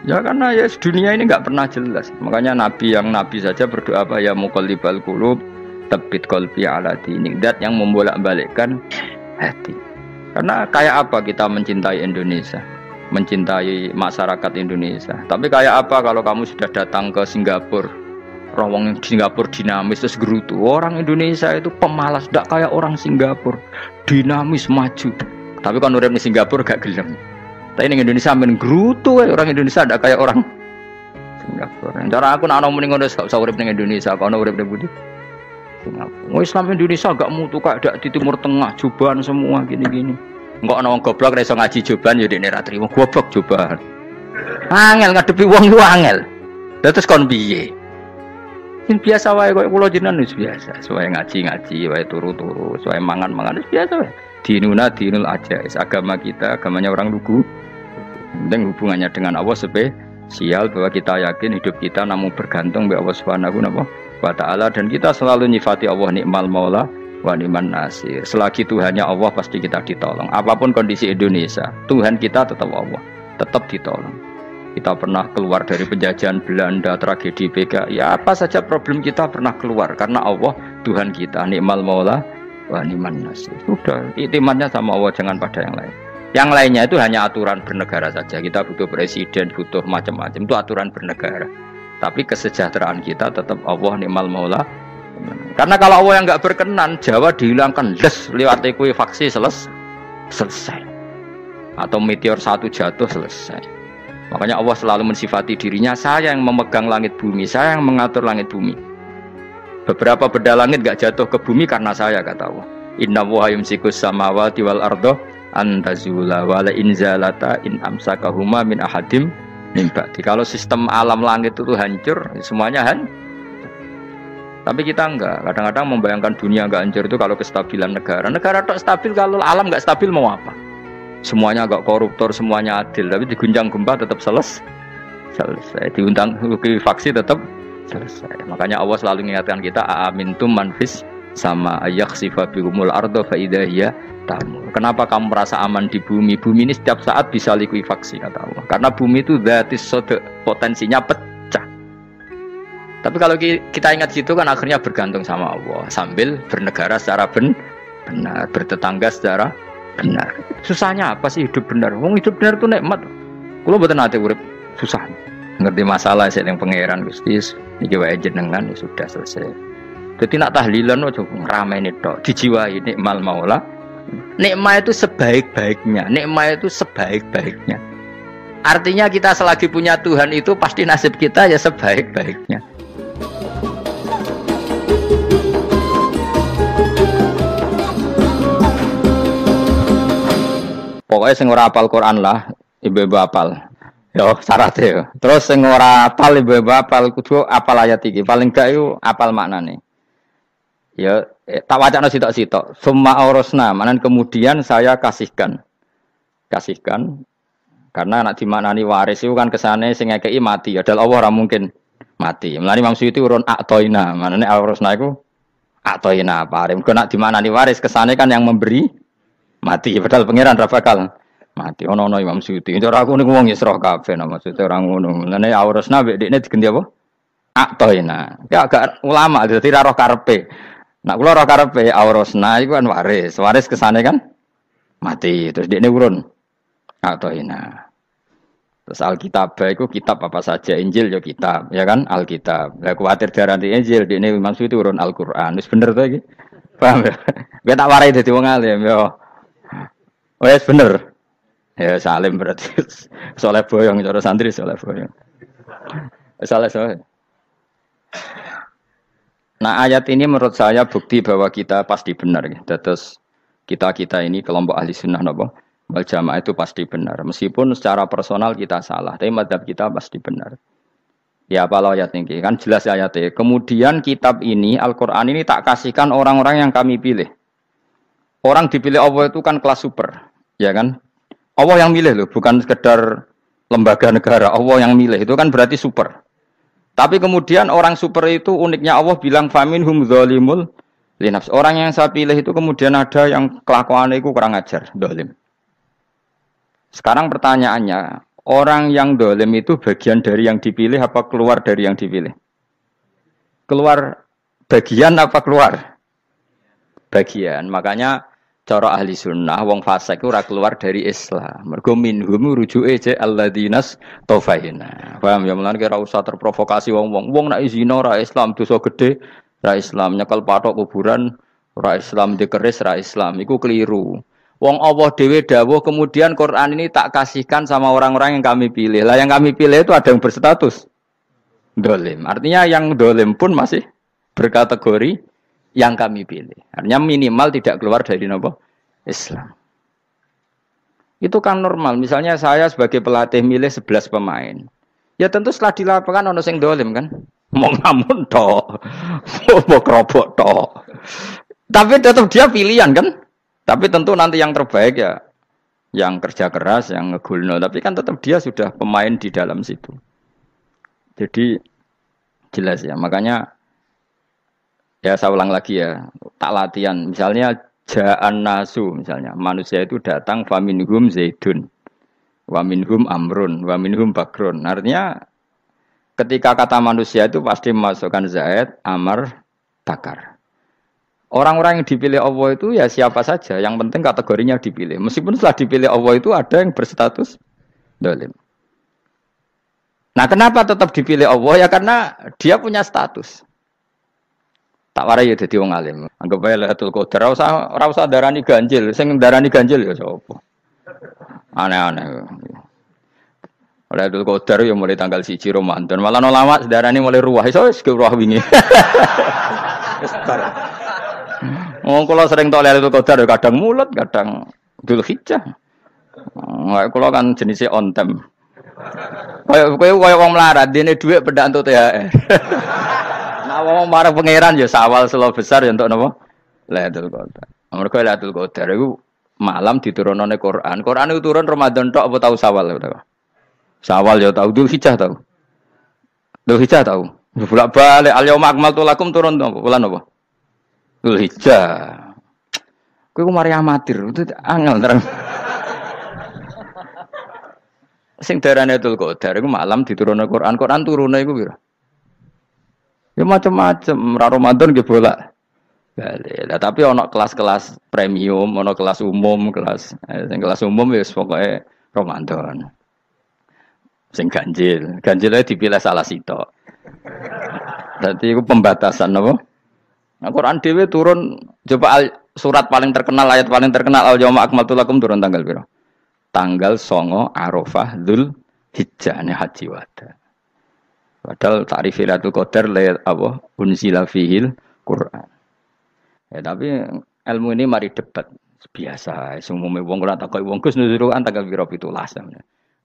Ya karena ya dunia ini nggak pernah jelas. Makanya nabi yang nabi saja berdoa apa ya muqallibal qulub tsabbit qalbi ala dinik. Dat yang membolak-balikkan hati. Karena kayak apa kita mencintai Indonesia, mencintai masyarakat Indonesia. Tapi kayak apa kalau kamu sudah datang ke Singapura, rawang Singapura dinamis terus gerutu. Orang Indonesia itu pemalas, tidak kayak orang Singapura, dinamis maju. Tapi kalau orang di Singapura gak gelem. Tapi ini Indonesia main gerutu, orang Indonesia tidak kayak orang Singapura. Cara aku nak ngomong ngono gak usah urip ning Indonesia, kalau urip ning Budi. Singapura. Islam Indonesia gak mutu kayak di Timur Tengah, cobaan semua gini-gini. Enggak ana wong goblok ra iso ngaji cobaan ya dekne ra trimo goblok cobaan. Angel ngadepi wong ku angel. Lah terus kon piye? Sing biasa wae koyo kula jenengan wis biasa, suwe ngaji-ngaji, wae turu-turu, suwe mangan-mangan wis biasa wae. Dinuna dinul ajais, agama kita, agamanya orang lugu. Penting hubungannya dengan Allah spesial bahwa kita yakin hidup kita namun bergantung kepada Allah Subhanahu wa taala dan kita selalu nyifati Allah nikmal maula wa ni'man nasir. Selagi Tuhannya Allah pasti kita ditolong. Apapun kondisi Indonesia, Tuhan kita tetap Allah, tetap ditolong. Kita pernah keluar dari penjajahan Belanda, tragedi PKI, ya apa saja problem kita pernah keluar karena Allah Tuhan kita nikmal maula wa ni'man nasir. Sudah, iktimatnya sama Allah, jangan pada yang lain. Yang lainnya itu hanya aturan bernegara saja. Kita butuh presiden, butuh macam-macam, itu aturan bernegara. Tapi kesejahteraan kita tetap Allah ni'mal maula. Karena kalau Allah yang nggak berkenan, Jawa dihilangkan les lewat ekuifaksi selesai. Atau meteor satu jatuh selesai. Makanya Allah selalu mensifati dirinya, saya yang memegang langit bumi, saya yang mengatur langit bumi. Beberapa benda langit nggak jatuh ke bumi karena saya, kata Allah. Inna wa yumsikus samawati wal ardo antazula wala inzalata in amsakahuma min ahadim nimbati. Kalau sistem alam langit itu hancur, semuanya hancur. Tapi kita enggak, kadang-kadang membayangkan dunia enggak hancur itu kalau kestabilan negara. Negara tak stabil, kalau alam enggak stabil mau apa? Semuanya enggak koruptor, semuanya adil, tapi diguncang gempa tetap selesai. Diundang faksi tetap selesai. Makanya Allah selalu mengingatkan kita, aamintum manfis sama ayakhsifa bihumul ardo fa idza hiya tamur. Kenapa kamu merasa aman di bumi? Bumi ini setiap saat bisa likuifaksi, kata Allah. Karena bumi itu dzatis sodq, potensinya pecah. Tapi kalau kita ingat situ kan akhirnya bergantung sama Allah sambil bernegara secara benar, bertetangga secara benar. Susahnya apa sih hidup benar? Wong hidup benar itu nikmat. Kulo mboten nate urip susah. Ngerti masalah sing pangeran Gusti niki wae jenengan ya sudah selesai. Dadi nak tahlilan ojo ngrameni tok, dijiwai nikmal maula. Nikmat itu sebaik-baiknya, nikmat itu sebaik-baiknya. Artinya kita selagi punya Tuhan itu pasti nasib kita ya sebaik-baiknya. Pokoknya sing ora apal Quran lah, ibu-ibu apal. Yo syaratnya. Terus sing ora apal ibu-ibu apal kudu apal ayat iki. Paling gak iku apal maknane. Ya tak wacana sitok-sitok. Summa aurasna, manan kemudian saya kasihkan. Karena anak dimaknani waris itu kan kesane sing ngekeki mati. Padahal Allah ora mungkin mati. Mulane Imam Suyuti urun atoina, manane aurasna iku atoina paring. Kok nak dimaknani waris kesane kan yang memberi mati, padahal pangeran ra bakal mati. Ono Imam Suyuti. Cara aku niku wong Isra kabeh maksudnya ora ngono. Mulane aurasna mbek dekne diganti apa? Atoina. Ya agak ulama dadi ra roh karepe. Nak kula roh karepe aurasna iku kan waris. Waris kesane kan mati. Terus dekne urun atoina. Terus Alkitab itu kitab apa saja, Injil ya kitab, ya kan Alkitab. Lah kuwatir darani Injil, dene maksud itu urun Al-Qur'an. Wis bener to iki? Paham ya? Gue tak warai dadi wong alim ya. Wes bener. Ya salim berarti. Soleh boyong cara santri soleh boyong. Soleh. Nah, ayat ini menurut saya bukti bahwa kita pasti benar ya. Terus kita ini kelompok ahli sunnah napa? Wal jamaah itu pasti benar. Meskipun secara personal kita salah, tapi mazhab kita pasti benar. Ya apa ayat ini? Kan jelas ayatnya. Kemudian kitab ini, Al-Quran ini tak kasihkan orang-orang yang kami pilih. Orang dipilih Allah itu kan kelas super. Ya kan? Allah yang milih loh, bukan sekedar lembaga negara. Allah yang milih, itu kan berarti super. Tapi kemudian orang super itu uniknya Allah bilang faminhum dzalimul linafs. Orang yang saya pilih itu kemudian ada yang kelakuannya itu kurang ajar, zalim. Sekarang pertanyaannya, Orang yang dolim itu bagian dari yang dipilih apa keluar dari yang dipilih? Keluar bagian apa keluar? Bagian. Makanya cara ahli sunnah, wong fasik ora keluar dari Islam. Mergo minhum rujuke je alladinas taufaina. Paham ya mulane ora usah terprovokasi wong-wong. Wong nek zina ora Islam, dosa gede ora Islam, nyekel patok kuburan ora Islam, dikeris ora Islam. Iku keliru. Wong Allah dhewe dawuh kemudian Quran ini tak kasihkan sama orang-orang yang kami pilih. Lah yang kami pilih itu ada yang berstatus dolim. Artinya yang dolim pun masih berkategori yang kami pilih. Artinya minimal tidak keluar dari nopo Islam. Itu kan normal. Misalnya saya sebagai pelatih milih 11 pemain. Ya tentu setelah di lapangan ono sing dolim kan. Mau ngamun tok. Mau kerobok tok. Tapi tetap dia pilihan kan. Tapi tentu nanti yang terbaik ya yang kerja keras, yang ngegulno. Tapi kan tetap dia sudah pemain di dalam situ. Jadi jelas ya. Makanya ya saya ulang lagi ya. Tak latihan. Misalnya ja'an nasu. Misalnya manusia itu datang. Faminhum zaidun. Waminhum amrun. Waminhum bakrun. Artinya ketika kata manusia itu pasti memasukkan zaid, amar, bakar. Orang-orang yang dipilih Allah itu ya siapa saja, yang penting kategorinya dipilih. Meskipun setelah dipilih Allah itu ada yang berstatus dolim. Nah kenapa tetap dipilih Allah? Ya karena dia punya status. Tak warai ya jadi wong alim. Anggap aja Lailatul Qadar. Ora usah darani ganjil. Sing darani ganjil ya sapa? Aneh-aneh. Lailatul Qadar ya mulai tanggal 1 Ramadan. Malah ulama sedarani mulai ruwah. Iso wis ke ruwah wingi. Oh, kalau sering tolak itu Qadar kadang mulut, kadang Dzulhijjah. Kalau kan jenisnya on time. Kayak wong melarat, dene dhuwit pedak untuk THR. Nah, wong marang pangeran ya sawal selo besar ya untuk napa? Lailatul Qadar. Mergo Lailatul Qadar iku malam diturunane Quran. Quran itu turun Ramadan tok apa tahu Sawal ya? Sawal ya tahu, Dzulhijjah tahu. Dzulhijjah tahu. Bolak-balik al-yauma akmaltu lakum turun bulan apa? Dzulhijjah. Kowe ku mari amatir, itu angel terang. Sing darane Lailatul Qadar iku malam diturunne Quran. Quran turune iku pira? Ya macam-macam, ra Ramadan nggih bolak. Balik. Lah tapi ana kelas-kelas premium, ana kelas umum, sing kelas umum wis pokoke Ramadan. Sing ganjil, ganjile dipilih salah sitok. Dadi iku pembatasan apa? Nah, Quran dhewe turun coba surat paling terkenal, ayat paling terkenal al-yauma akmaltu lakum turun tanggal pira? Tanggal 9 Arafah Dzulhijjah ne haji wada. Padahal takrif Lailatul Qadar apa unzila fihil Quran. Ya tapi ilmu ini mari debat biasa. Umumnya wong ora takoki wong Gus nuzul Quran tanggal pira 17.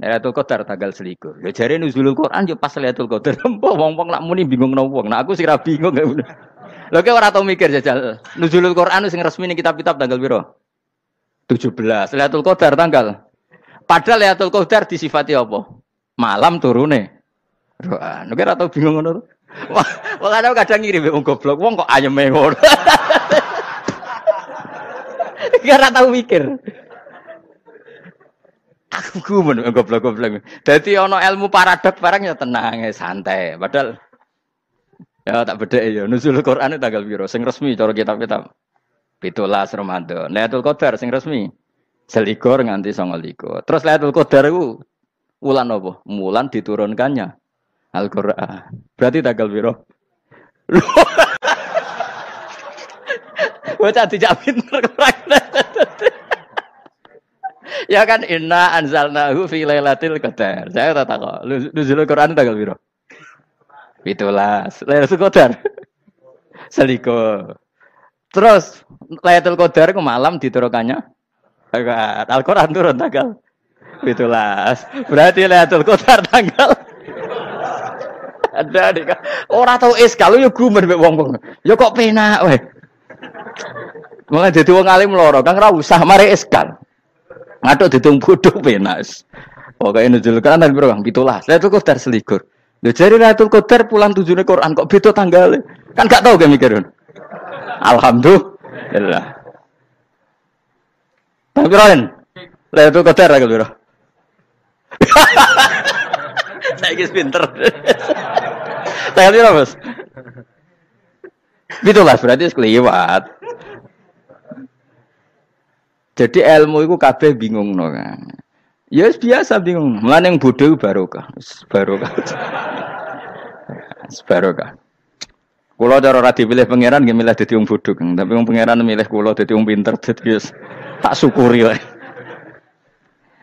Lailatul Qadar tanggal 21. Ya jare nuzulul Quran yo pas Lailatul Qadar. Wong-wong nak muni bingung nang wong. Nah aku sih ra bingung. Lho kok ora tau mikir jajal. Nuzulul Quran sing resmi ning kitab-kitab tanggal pira? 17. Lailatul Qadar tanggal. Padahal Lailatul Qadar disifati apa? Malam turune. Quran. Nek ora tau bingung ngono. Wong kadang ngirim wong goblok, wong kok ayeme ngono. Ora tau mikir. Aku gumun goblok-goblok. Dadi ana ilmu paradok barang ya tenang, ya santai. Padahal ya tak bedhek ya nuzul Quran tanggal piro sing resmi cara kitab-kitab 17 Ramadan. Lailatul Qadar sing resmi 21 nganti 29. Terus Lailatul Qadar iku wulan apa? Wulan diturunkannya Al-Qur'an. Berarti tanggal piro? Bocah dijak pinter ya kan inna anzalnahu fi lailatul qadar. Saya tak takok. Nuzul Quran tanggal piro? 17. Lailatul Qadar. Seliko. Terus Lailatul Qadar ke malam diturunkannya Al-Qur'an turun tanggal 17. Berarti Lailatul Qadar tanggal ada dik. Ora tau kalau yo gumen mek wong-wong. Ya kok penak wae. Mulai dadi wong alim loro, Kang ora usah mari eskal. Ngaduk ditung bodho penak. Pokoke nuzul Quran tanggal piro, Kang? 17. Lailatul Qadar selikur. Lho jare Lailatul Qadar pulang tujune Quran kok beda tanggale. Kan gak tau ge mikir. Alhamdulillah. Tapi Ron, Lailatul Qadar tanggal piro? Saiki pinter. Tanggal piro, Bos? 17 berarti sekliwat. Jadi ilmu itu kabeh bingung no kan. Ya biasa bingung. Mulane yang bodoh barokah. Barokah. Barokah. Kula cara ora dipilih pangeran nggih milih dadi wong bodoh, tapi wong pangeran milih kula dadi wong pinter dadi tak syukuri wae.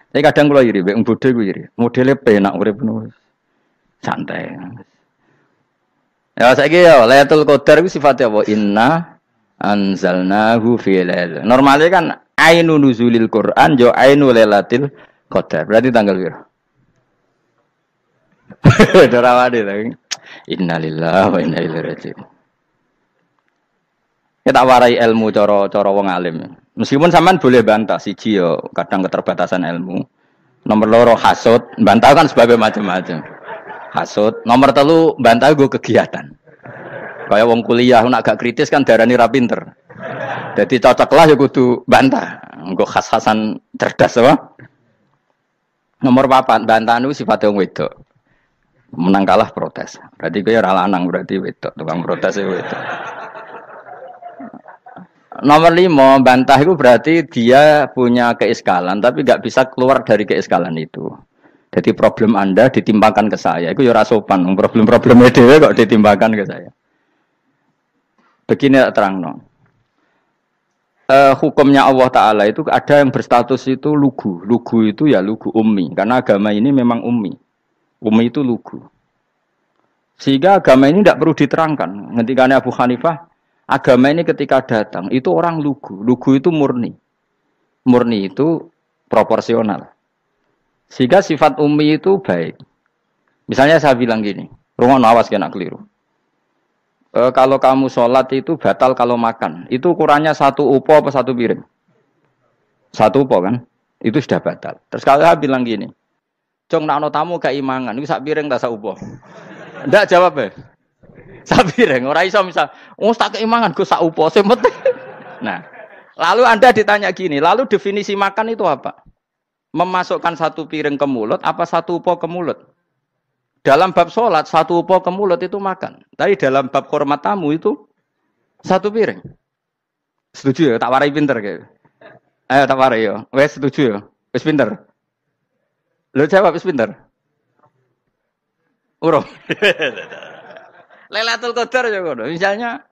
Tapi kadang kula iri, wong bodoh iku iri. Modele penak urip ngono. Santai. Ya saiki ya Lailatul Qadar iku sifate apa? Inna anzalnahu fi lail. Normale kan ainu nuzulil Quran yo ainu Lailatul Qadar. Berarti tanggal piro? Dorawade lagi. Innalillahi wa inna ilaihi raji'un. Kita warai ilmu cara wong alim. Meskipun sampean boleh bantah siji yo kadang keterbatasan ilmu. Nomor loro hasud, bantah kan sebabnya macam-macam. Hasud, nomor telu bantah gue kegiatan. Kayak wong kuliah nak gak kritis kan darani ra pinter. Jadi cocoklah ya kudu bantah. Engko khas-khasan cerdas apa? Nomor 4 bantahan itu sifatnya wong wedok. Menang kalah protes. Berarti kowe ora lanang berarti wedok, tukang protes wedok. Nomor 5 bantah itu berarti dia punya keiskalan tapi enggak bisa keluar dari keiskalan itu. Jadi problem Anda ditimbangkan ke saya, itu ya ora sopan. Problem-problemnya dhewe kok ditimbangkan ke saya. Begini terangno. Hukumnya Allah Ta'ala itu ada yang berstatus itu lugu. Lugu itu ya lugu ummi. Karena agama ini memang ummi. Ummi itu lugu. Sehingga agama ini tidak perlu diterangkan. Ngendikane Abu Hanifah, agama ini ketika datang, itu orang lugu. Lugu itu murni. Murni itu proporsional. Sehingga sifat ummi itu baik. Misalnya saya bilang gini, rungono awas kena keliru. Kalau kamu sholat itu batal kalau makan. Itu ukurannya 1 upo apa 1 piring? 1 upo kan? Itu sudah batal. Terus kalau saya bilang gini, Cong nak ono tamu gak imangan, itu sak piring tak sak upo. Ndak jawab ya. Sak piring, ora iso misal, tak keimangan go sak upo sing penting. Nah, lalu Anda ditanya gini, lalu definisi makan itu apa? Memasukkan 1 piring ke mulut apa 1 upo ke mulut? Dalam bab sholat 1 upo ke mulut itu makan. Tapi dalam bab hormat tamu itu 1 piring. Setuju ya? Tak warai pinter kayak. Ayo tak warai ya. Wes setuju ya? Wes pinter. Lo jawab wis pinter. Urung. Lailatul Qadar ya ngono. Misalnya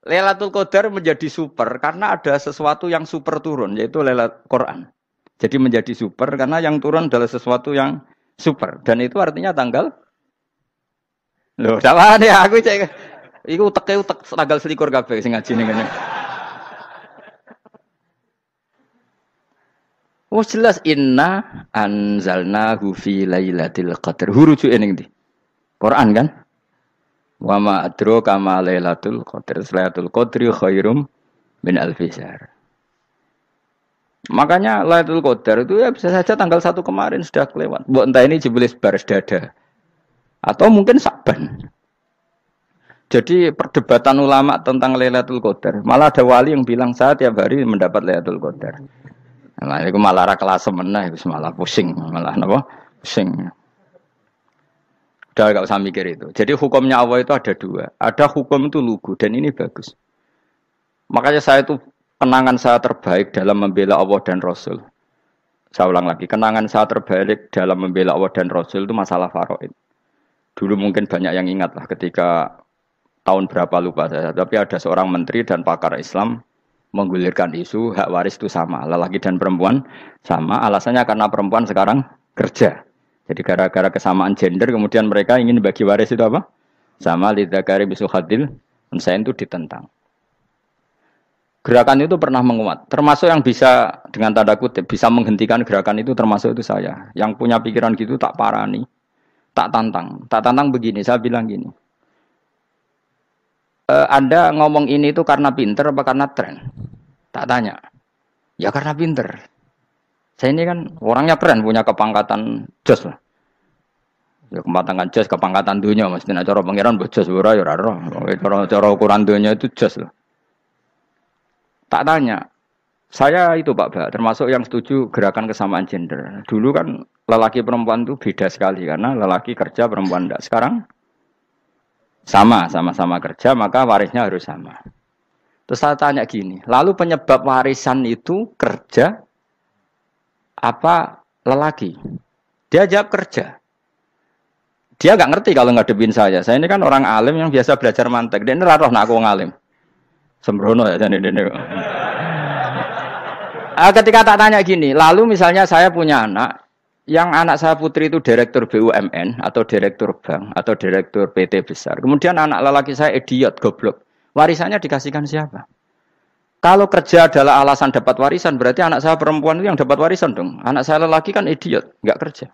Lailatul Qadar menjadi super karena ada sesuatu yang super turun yaitu Lailatul Quran. Jadi menjadi super karena yang turun adalah sesuatu yang super dan itu artinya tanggal. Loh, salah nih aku cek. Iku utek tanggal 21 kabeh sing ngaji ning ngene. Oh jelas inna anzalnahu fi lailatul qadar. Huruju ning ndi? Quran kan? Wa ma adraka ma lailatul qadar. Lailatul qadri khairum min alfi syahr. Makanya Lailatul Qadar itu ya bisa saja tanggal 1 kemarin sudah kelewat. Mbok entah ini jebelis baris dada. Atau mungkin Saban. Jadi perdebatan ulama tentang Lailatul Qadar. Malah ada wali yang bilang saya tiap hari mendapat Lailatul Qadar. Nah, itu malah ra kelas meneh itu malah pusing, malah napa? Pusing. Udah enggak usah mikir itu. Jadi hukumnya Allah itu ada 2. Ada hukum itu lugu dan ini bagus. Makanya saya itu kenangan saya terbaik dalam membela Allah dan Rasul. Saya ulang lagi, kenangan saya terbaik dalam membela Allah dan Rasul itu masalah faraid. Dulu mungkin banyak yang ingat lah ketika tahun berapa lupa saya. Tapi ada seorang menteri dan pakar Islam menggulirkan isu hak waris itu sama. Lelaki dan perempuan sama. Alasannya karena perempuan sekarang kerja. Jadi gara-gara kesamaan gender kemudian mereka ingin bagi waris itu apa? Sama lidzakari bisul hadil. Saya itu ditentang. Gerakan itu pernah menguat, termasuk yang bisa dengan tanda kutip bisa menghentikan gerakan itu termasuk itu saya. Yang punya pikiran gitu tak parani, tak tantang begini. Saya bilang gini, Anda ngomong ini itu karena pinter apa karena tren? Tak tanya, ya karena pinter. Saya ini kan orangnya keren, punya kepangkatan jos lah. Ya kepangkatan jos, kepangkatan dunia, mestinya cara pangeran bojos ora ya ora. Cara ukuran dunia itu jos lah. Tak tanya, saya itu Pak termasuk yang setuju gerakan kesamaan gender. Dulu kan lelaki perempuan itu beda sekali karena lelaki kerja perempuan enggak. Sekarang sama-sama kerja maka warisnya harus sama. Terus saya tanya gini, lalu penyebab warisan itu kerja apa lelaki? Dia jawab kerja. Dia nggak ngerti kalau ngadepin saya. Saya ini kan orang alim yang biasa belajar mantek. Dia ini roh nak aku ngalim. Sembrono ya jadi ini. Ketika tak tanya gini, lalu misalnya saya punya anak, yang anak saya putri itu direktur BUMN atau direktur bank atau direktur PT besar. Kemudian anak lelaki saya idiot, goblok. Warisannya dikasihkan siapa? Kalau kerja adalah alasan dapat warisan, berarti anak saya perempuan itu yang dapat warisan dong. Anak saya lelaki kan idiot, nggak kerja.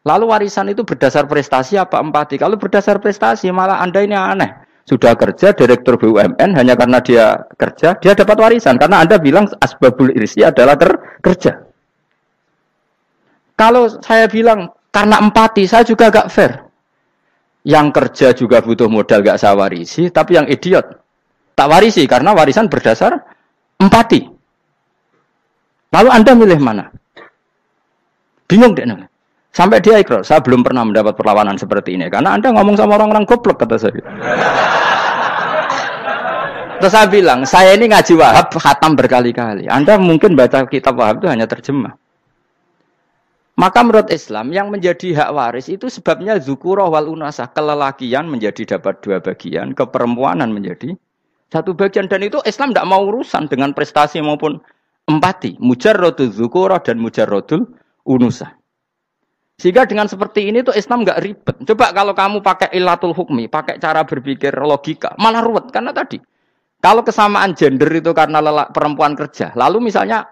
Lalu warisan itu berdasar prestasi apa empati? Kalau berdasar prestasi malah Anda ini aneh. Sudah kerja direktur BUMN hanya karena dia kerja, dia dapat warisan. Karena Anda bilang asbabul irsi adalah kerja. Kalau saya bilang karena empati, saya juga gak fair. Yang kerja juga butuh modal gak saya warisi, tapi yang idiot tak warisi karena warisan berdasar empati. Lalu Anda milih mana? Bingung deh. Sampai dia ikrar, saya belum pernah mendapat perlawanan seperti ini. Karena Anda ngomong sama orang-orang goblok, kata saya. Terus saya bilang, saya ini ngaji Wahab, khatam berkali-kali. Anda mungkin baca kitab Wahab itu hanya terjemah. Maka menurut Islam, yang menjadi hak waris itu sebabnya zukurah wal unasah. Kelelakian menjadi dapat 2 bagian, keperempuanan menjadi 1 bagian. Dan itu Islam tidak mau urusan dengan prestasi maupun empati. Mujarrodul zukurah dan mujarrodul unusah. Sehingga dengan seperti ini tuh Islam nggak ribet. Coba kalau kamu pakai ilatul hukmi, pakai cara berpikir logika, malah ruwet. Karena tadi, kalau kesamaan gender itu karena perempuan kerja, lalu misalnya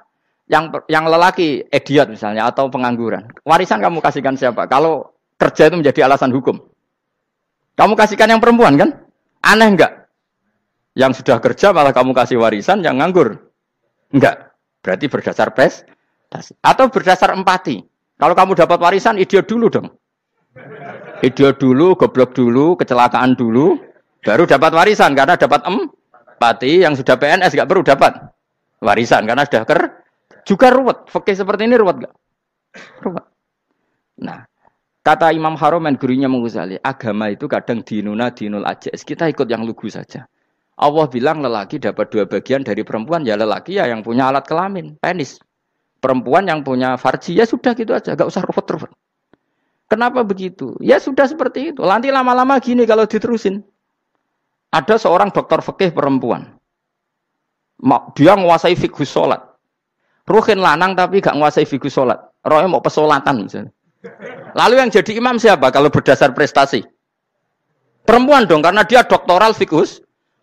yang lelaki idiot misalnya atau pengangguran, warisan kamu kasihkan siapa? Kalau kerja itu menjadi alasan hukum, kamu kasihkan yang perempuan kan? Aneh nggak? Yang sudah kerja malah kamu kasih warisan, yang nganggur? Enggak. Berarti berdasar prestasi atau berdasar empati. Kalau kamu dapat warisan, idiot dulu dong. Idiot dulu, goblok dulu, kecelakaan dulu, baru dapat warisan. Karena dapat empati, yang sudah PNS nggak perlu dapat warisan. Karena sudah juga ruwet. Fikih seperti ini ruwet nggak? Ruwet. Nah, kata Imam Haromen, gurunya Ghazali, agama itu kadang dinuna dinul ajais. Kita ikut yang lugu saja. Allah bilang lelaki dapat 2 bagian dari perempuan, ya lelaki ya yang punya alat kelamin, penis. Perempuan yang punya farji, ya sudah gitu aja, gak usah ruwet-ruwet. Kenapa begitu? Ya sudah seperti itu. Nanti lama-lama gini kalau diterusin. Ada seorang dokter fikih perempuan. Dia menguasai fikih sholat. Ruhin lanang tapi gak menguasai fikih sholat. Rohnya mau pesolatan misalnya. Lalu yang jadi imam siapa kalau berdasar prestasi? Perempuan dong, karena dia doktoral fikih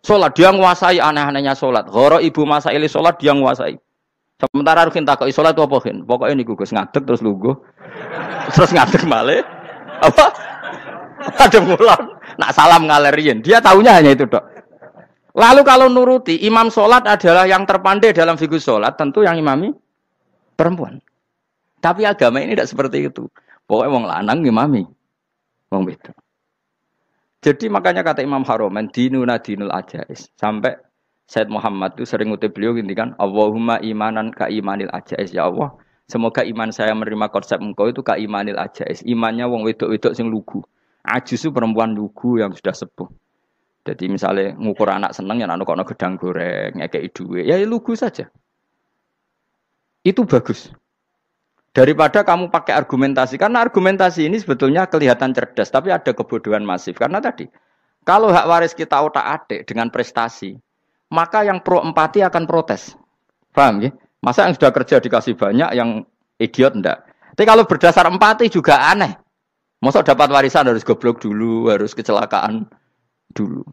sholat. Dia menguasai aneh-anehnya sholat. Ghoro ibu masaili sholat dia menguasai. Sementara Rukin takut sholat itu apa kan? Pokoknya ini gugus ngadeg terus lugu, terus ngadeg malah apa? Ada mulan, nak salam ngalerin. Dia tahunya hanya itu dok. Lalu kalau nuruti imam sholat adalah yang terpandai dalam fikih sholat, tentu yang imami perempuan. Tapi agama ini tidak seperti itu. Pokoknya wong lanang imami, wong itu. Jadi makanya kata Imam Haromen dinuna dinul ajais sampai Said Muhammad itu sering ngutip beliau gini kan, Allahumma imanan ka imanil ajais, ya Allah. Semoga iman saya menerima konsep engkau itu ka imanil ajais. Imannya wong wedok-wedok sing lugu. Ajis itu perempuan lugu yang sudah sepuh. Jadi misalnya ngukur anak seneng ya anak kono gedang goreng, ngekei duwe, ya lugu saja. Itu bagus. Daripada kamu pakai argumentasi, karena argumentasi ini sebetulnya kelihatan cerdas, tapi ada kebodohan masif. Karena tadi, kalau hak waris kita otak-atik dengan prestasi, maka yang pro empati akan protes. Paham ya? Masa yang sudah kerja dikasih banyak, yang idiot enggak? Tapi kalau berdasar empati juga aneh. Masa dapat warisan harus goblok dulu, harus kecelakaan dulu.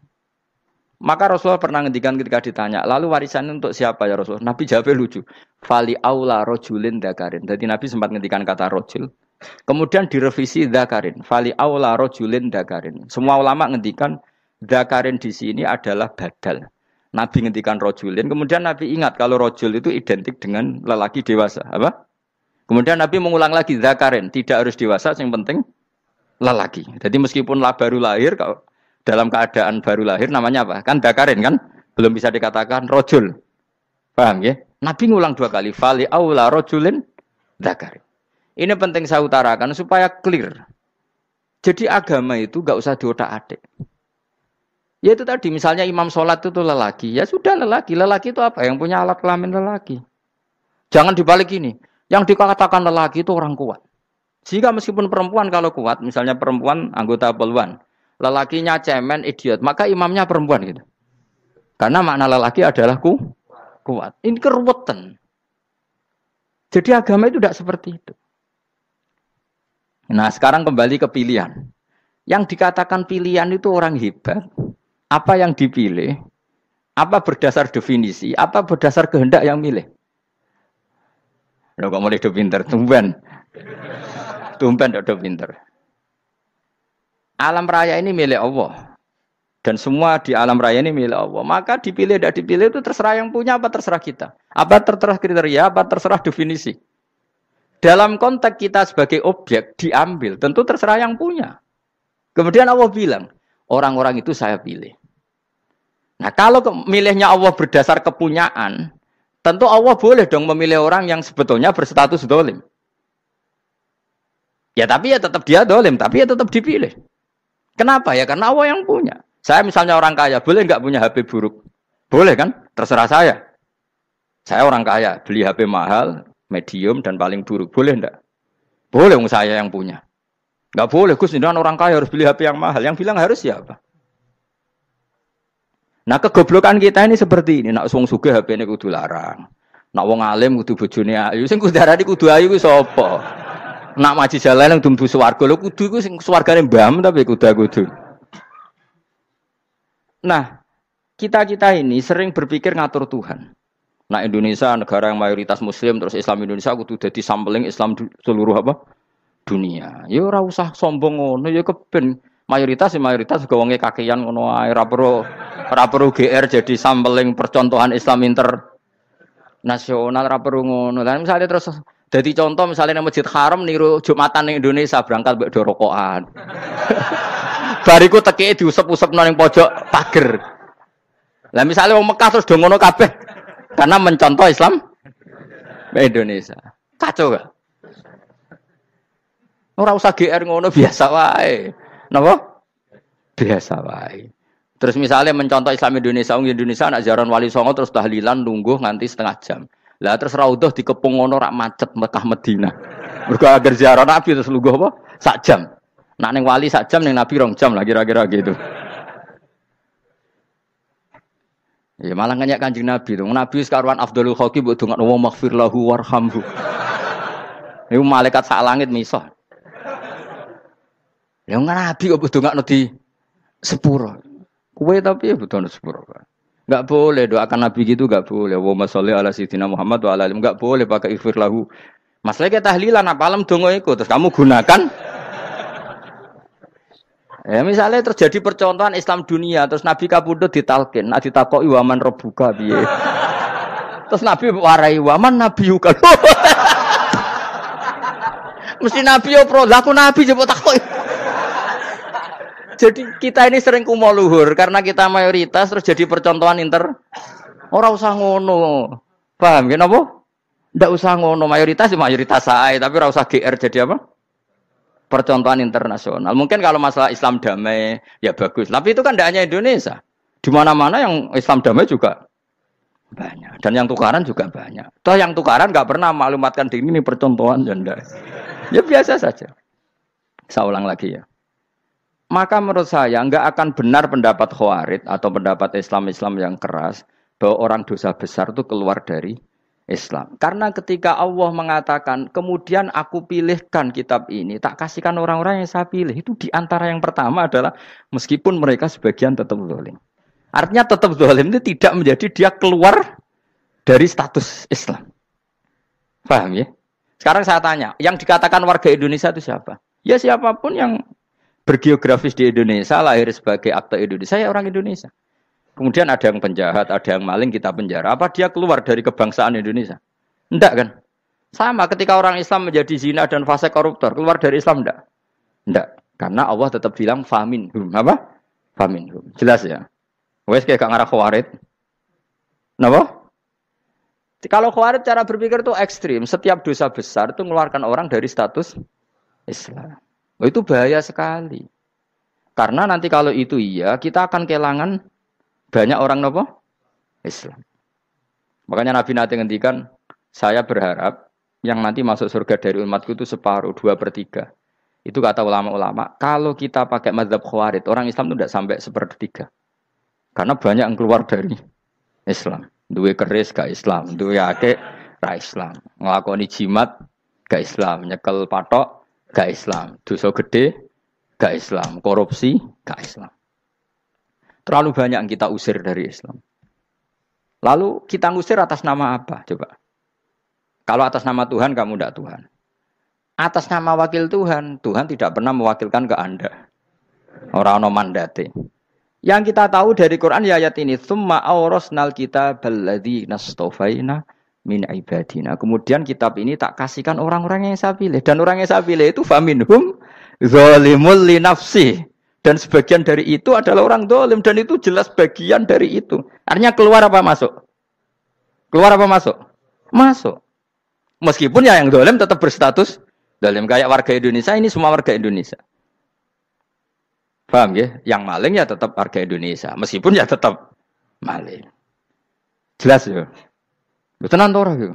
Maka Rasulullah pernah ngendikan ketika ditanya, lalu warisan untuk siapa ya Rasulullah? Nabi jawabnya lucu. Fali aula rojulin dakarin. Jadi Nabi sempat ngendikan kata rojul. Kemudian direvisi dakarin. Fali aula rojulin dakarin. Semua ulama ngendikan dakarin di sini adalah badal. Nabi ngendikan rojulin, kemudian Nabi ingat kalau rojul itu identik dengan lelaki dewasa, apa? Kemudian Nabi mengulang lagi zakarin, tidak harus dewasa, yang penting lelaki. Jadi meskipun baru lahir, kalau dalam keadaan baru lahir namanya apa? Kan zakarin kan, belum bisa dikatakan rojul. Paham ya? Nabi ngulang 2 kali, fali aula rojulin zakarin. Ini penting saya utarakan supaya clear. Jadi agama itu gak usah diotak-atik. Ya itu tadi, misalnya imam sholat itu lelaki. Ya sudah lelaki. Lelaki itu apa? Yang punya alat kelamin lelaki. Jangan dibalik ini. Yang dikatakan lelaki itu orang kuat. Sehingga meskipun perempuan kalau kuat, misalnya perempuan anggota poluan, lelakinya cemen, idiot, maka imamnya perempuan gitu. Karena makna lelaki adalah kuat. Ini keruwetan. Jadi agama itu tidak seperti itu. Nah sekarang kembali ke pilihan. Yang dikatakan pilihan itu orang hebat. Apa yang dipilih? Apa berdasar definisi? Apa berdasar kehendak yang milih? Lo kok mulai do pinter? Tumben do pinter. Alam raya ini milik Allah. Dan semua di alam raya ini milik Allah. Maka dipilih tidak dipilih itu terserah yang punya apa terserah kita. Apa terserah kriteria, apa terserah definisi. Dalam konteks kita sebagai objek diambil, tentu terserah yang punya. Kemudian Allah bilang, orang-orang itu saya pilih. Nah kalau milihnya Allah berdasar kepunyaan, tentu Allah boleh dong memilih orang yang sebetulnya berstatus dolim. Ya tapi ya tetap dia dolim, tapi ya tetap dipilih. Kenapa ya? Karena Allah yang punya. Saya misalnya orang kaya, boleh nggak punya HP buruk? Boleh kan? Terserah saya. Saya orang kaya, beli HP mahal, medium dan paling buruk. Boleh enggak? Boleh saya yang punya. Enggak boleh, Gus, ini orang kaya harus beli HP yang mahal. Yang bilang harus siapa? Nah, kegoblokan kita ini seperti ini. Nak wong sugih HP-ne kudu larang. Nak wong alim kudu bojone ayu. Sing kudu darani kudu ayu kuwi sapa? Nak maji jalan yang dumbu swarga lho kudu iku sing swargane mbam tapi kudu. Nah, kita ini sering berpikir ngatur Tuhan. Nah, Indonesia negara yang mayoritas muslim terus Islam Indonesia kudu dadi sampling Islam seluruh apa? Dunia. Ya ora usah sombong ngono ya keben. Mayoritas juga wonge kakean ngono ae ora perlu GR jadi sampling percontohan Islam internasional ora perlu ngono. Lah misale terus dadi contoh misalnya nang Masjid Haram niru Jumatan ning Indonesia berangkat mbek do rokokan. Bariku tekike diusep-usep nang pojok pager. Lah misale wong Mekah terus do ngono kabeh karena mencontoh Islam Indonesia. Kacau gak? Ora usah GR ngono biasa wae. Napa? Biasa wae. Terus misalnya mencontoh Islam Indonesia, Indonesia nak ziarah Wali Songo terus tahlilan nunggu nganti setengah jam. Lah terus raudhah dikepung ngono rak macet Mekah Madinah. Mergo agar ziarah Nabi terus lungguh apa? Sak jam. Nak ning wali sak jam ning Nabi 2 jam lah kira-kira gitu. Ya malah nganyak Kanjeng Nabi to. Nabi sekaruan afdhalul khalqi mbok dongakno wa maghfir lahu warhamhu. Niku malaikat sak langit misah. Ya Nabi kok ndongakno di sepuro. Kowe tapi ya butuh sepuro. Enggak boleh doakan Nabi gitu enggak boleh. Wa sholli ala sayyidina Muhammad wa ala alihi enggak boleh pakai ighfir lahu. Masalah kita tahlilan apa alam donga iku terus kamu gunakan. Ya misalnya terjadi percontohan Islam dunia terus Nabi kapundhut ditalkin, nek ditakoki waman rebuka piye. Terus Nabi warai waman nabiyuka. Mesti Nabi yo pro, lah aku Nabi coba takoki. Jadi kita ini sering kumo luhur karena kita mayoritas terus jadi percontohan Ora usah ngono. Paham ya napa? Ndak usah ngono, mayoritas sae, tapi ora usah GR jadi apa? Percontohan internasional. Mungkin kalau masalah Islam damai ya bagus, tapi itu kan tidak hanya Indonesia. Di mana-mana yang Islam damai juga banyak dan yang tukaran juga banyak. Toh yang tukaran enggak pernah maklumatkan diri ini percontohan janda. Ya biasa saja. Saya ulang lagi ya. Maka menurut saya enggak akan benar pendapat Khawarij atau pendapat Islam yang keras bahwa orang dosa besar itu keluar dari Islam. Karena ketika Allah mengatakan, kemudian aku pilihkan kitab ini, tak kasihkan orang-orang yang saya pilih. Itu diantara yang pertama adalah meskipun mereka sebagian tetap zalim. Artinya tetap zalim itu tidak menjadi dia keluar dari status Islam. Paham ya? Sekarang saya tanya, yang dikatakan warga Indonesia itu siapa? Ya siapapun yang bergeografis di Indonesia, lahir sebagai akte Indonesia, ya orang Indonesia. Kemudian ada yang penjahat, ada yang maling, kita penjara. Apa dia keluar dari kebangsaan Indonesia? Enggak kan? Sama ketika orang Islam menjadi zina dan fasik koruptor, keluar dari Islam enggak? Enggak. Karena Allah tetap bilang faminhum. Apa? Faminhum. Jelas ya? Wes kayak gak ngarah Khawarij. Napa? Kalau Khawarij cara berpikir itu ekstrim. Setiap dosa besar itu mengeluarkan orang dari status Islam. Oh, itu bahaya sekali. Karena nanti kalau itu iya, kita akan kehilangan banyak orang nopo Islam. Makanya Nabi nanti ngendikan, saya berharap yang nanti masuk surga dari umatku itu separuh, 2/3. Itu kata ulama-ulama. Kalau kita pakai mazhab Khawarij, orang Islam itu tidak sampai 1/3. Karena banyak yang keluar dari Islam. Duwe keris gak Islam, duwe akeh ra Islam. Nglakoni jimat gak Islam, nyekel patok gak Islam, dosa gede gak Islam, korupsi gak Islam. Terlalu banyak yang kita usir dari Islam. Lalu kita ngusir atas nama apa? Coba. Kalau atas nama Tuhan kamu tidak Tuhan. Atas nama wakil Tuhan, Tuhan tidak pernah mewakilkan ke Anda. Orang-orang mandate. Yang kita tahu dari Quran ya ayat ini, tsumma awrasnal kitabal ladzina astafaina min ibadina. Kemudian kitab ini tak kasihkan orang-orang yang saya pilih, dan orang yang saya pilih itu faminhum zalimul li nafsi. Dan sebagian dari itu adalah orang zalim, dan itu jelas bagian dari itu. Artinya keluar apa masuk? Keluar apa masuk? Masuk. Meskipun ya yang zalim tetap berstatus zalim, kayak warga Indonesia, ini semua warga Indonesia. Paham ya? Yang maling ya tetap warga Indonesia. Meskipun ya tetap maling. Jelas ya? Tenan ora ya?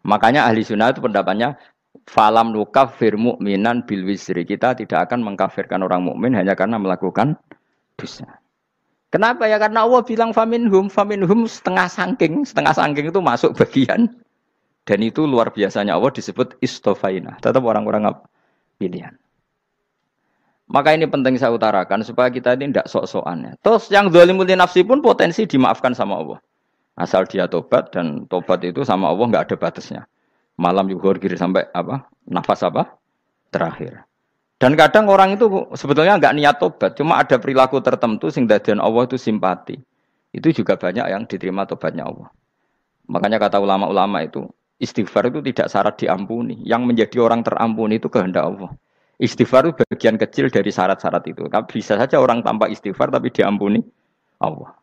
Makanya ahli sunnah itu pendapatnya falam nukafir mu'minan bil wisri. Kita tidak akan mengkafirkan orang mukmin hanya karena melakukan dosa. Kenapa ya? Karena Allah bilang faminhum setengah sangking itu masuk bagian. Dan itu luar biasanya Allah disebut istofaina. Tetap orang-orang pilihan. Maka ini penting saya utarakan supaya kita ini tidak sok-sokan. Terus yang zalimul li nafsi pun potensi dimaafkan sama Allah. Asal dia tobat, dan tobat itu sama Allah nggak ada batasnya. Malam yuhur kiri sampai apa? Nafas apa? Terakhir. Dan kadang orang itu sebetulnya nggak niat tobat, cuma ada perilaku tertentu sehingga dadian Allah itu simpati. Itu juga banyak yang diterima tobatnya Allah. Makanya kata ulama-ulama itu, istighfar itu tidak syarat diampuni. Yang menjadi orang terampuni itu kehendak Allah. Istighfar itu bagian kecil dari syarat-syarat itu. Bisa saja orang tanpa istighfar tapi diampuni Allah.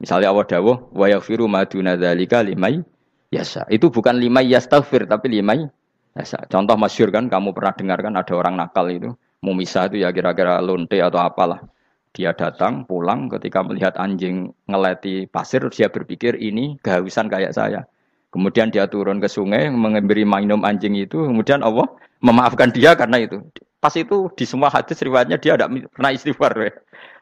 Misalnya Allah dawuh wa yaghfiru ma duna dzalika limay yasha. Itu bukan limay yastaghfir tapi limay yasha. Contoh masyhur kan, kamu pernah dengar kan, ada orang nakal itu, mumisah itu ya kira-kira lonte atau apalah. Dia datang pulang ketika melihat anjing ngeleti pasir, dia berpikir ini kehausan kayak saya. Kemudian dia turun ke sungai memberi minum anjing itu, kemudian Allah memaafkan dia karena itu. Pas itu di semua hadis riwayatnya dia tidak pernah istighfar.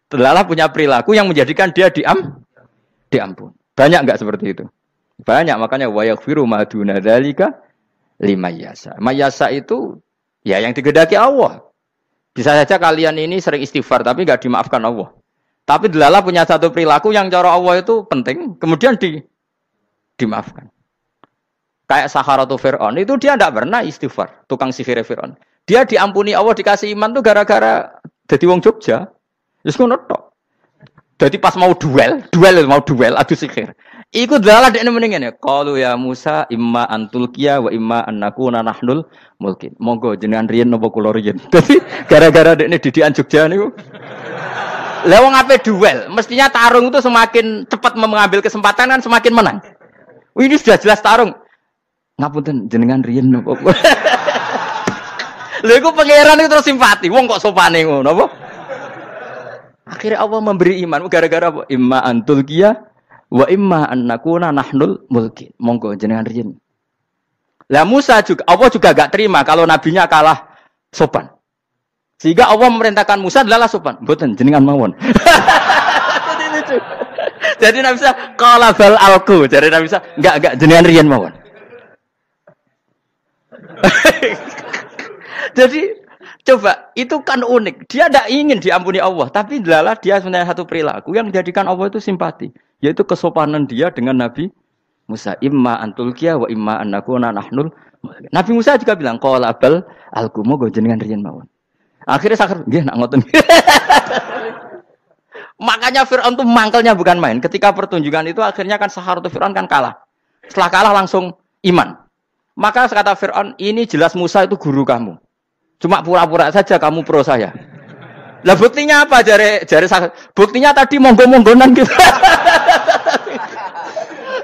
Telah punya perilaku yang menjadikan dia diampun. Banyak enggak seperti itu? Banyak, makanya wa yaghfiru ma duna dzalika liman yasha. Mayasa itu ya yang digedaki Allah. Bisa saja kalian ini sering istighfar tapi enggak dimaafkan Allah. Tapi delala punya satu perilaku yang cara Allah itu penting, kemudian dimaafkan. Kayak Saharatu Fir'aun, itu dia tidak pernah istighfar, tukang sihir Fir'aun. Dia diampuni Allah, dikasih iman tuh gara-gara jadi wong Jogja. Terus ngono tok. Jadi pas mau duel adu sihir. Iku dalah dekne mendingan ya. Qalu ya Musa imma antulqiya wa imma annakuna nahnul mulkin. Monggo jenengan riyen napa kula riyen. Dadi gara-gara dekne didikan Jogja niku. Lah wong ape duel, mestinya tarung itu semakin cepat mengambil kesempatan kan semakin menang. Ini sudah jelas tarung. Ngapunten jenengan riyen napa. Lha iku pangeran itu terus simpati. Wong kok sopane ngono apa? Akhirnya Allah memberi iman gara-gara apa? Imma antulqiya wa imma annakuna nahnul mulkin. Monggo jenengan riyen. Lah Musa juga Allah juga gak terima kalau nabinya kalah sopan. Sehingga Allah memerintahkan Musa adalah sopan. Mboten jenengan mawon. Jadi Nabi Musa qala bal alqu. Jadi Nabi Musa enggak jenengan riyen mawon. Jadi coba, itu kan unik. Dia tidak ingin diampuni Allah, tapi adalah dia sebenarnya satu perilaku yang menjadikan Allah itu simpati, yaitu kesopanan dia dengan Nabi Musa. Imma antulqiya wa imma annakuna nahnul. Nabi Musa juga bilang qala bal alqu moga jenengan riyen mawon. Akhirnya sakar nggih nak ngoten. Makanya Firaun itu mangkelnya bukan main. Ketika pertunjukan itu akhirnya kan Saharatu Firaun kan kalah. Setelah kalah langsung iman. Maka kata Firaun, ini jelas Musa itu guru kamu. Cuma pura-pura saja kamu pro saya. Lah buktinya apa? Jare buktinya tadi monggo-monggonan gitu.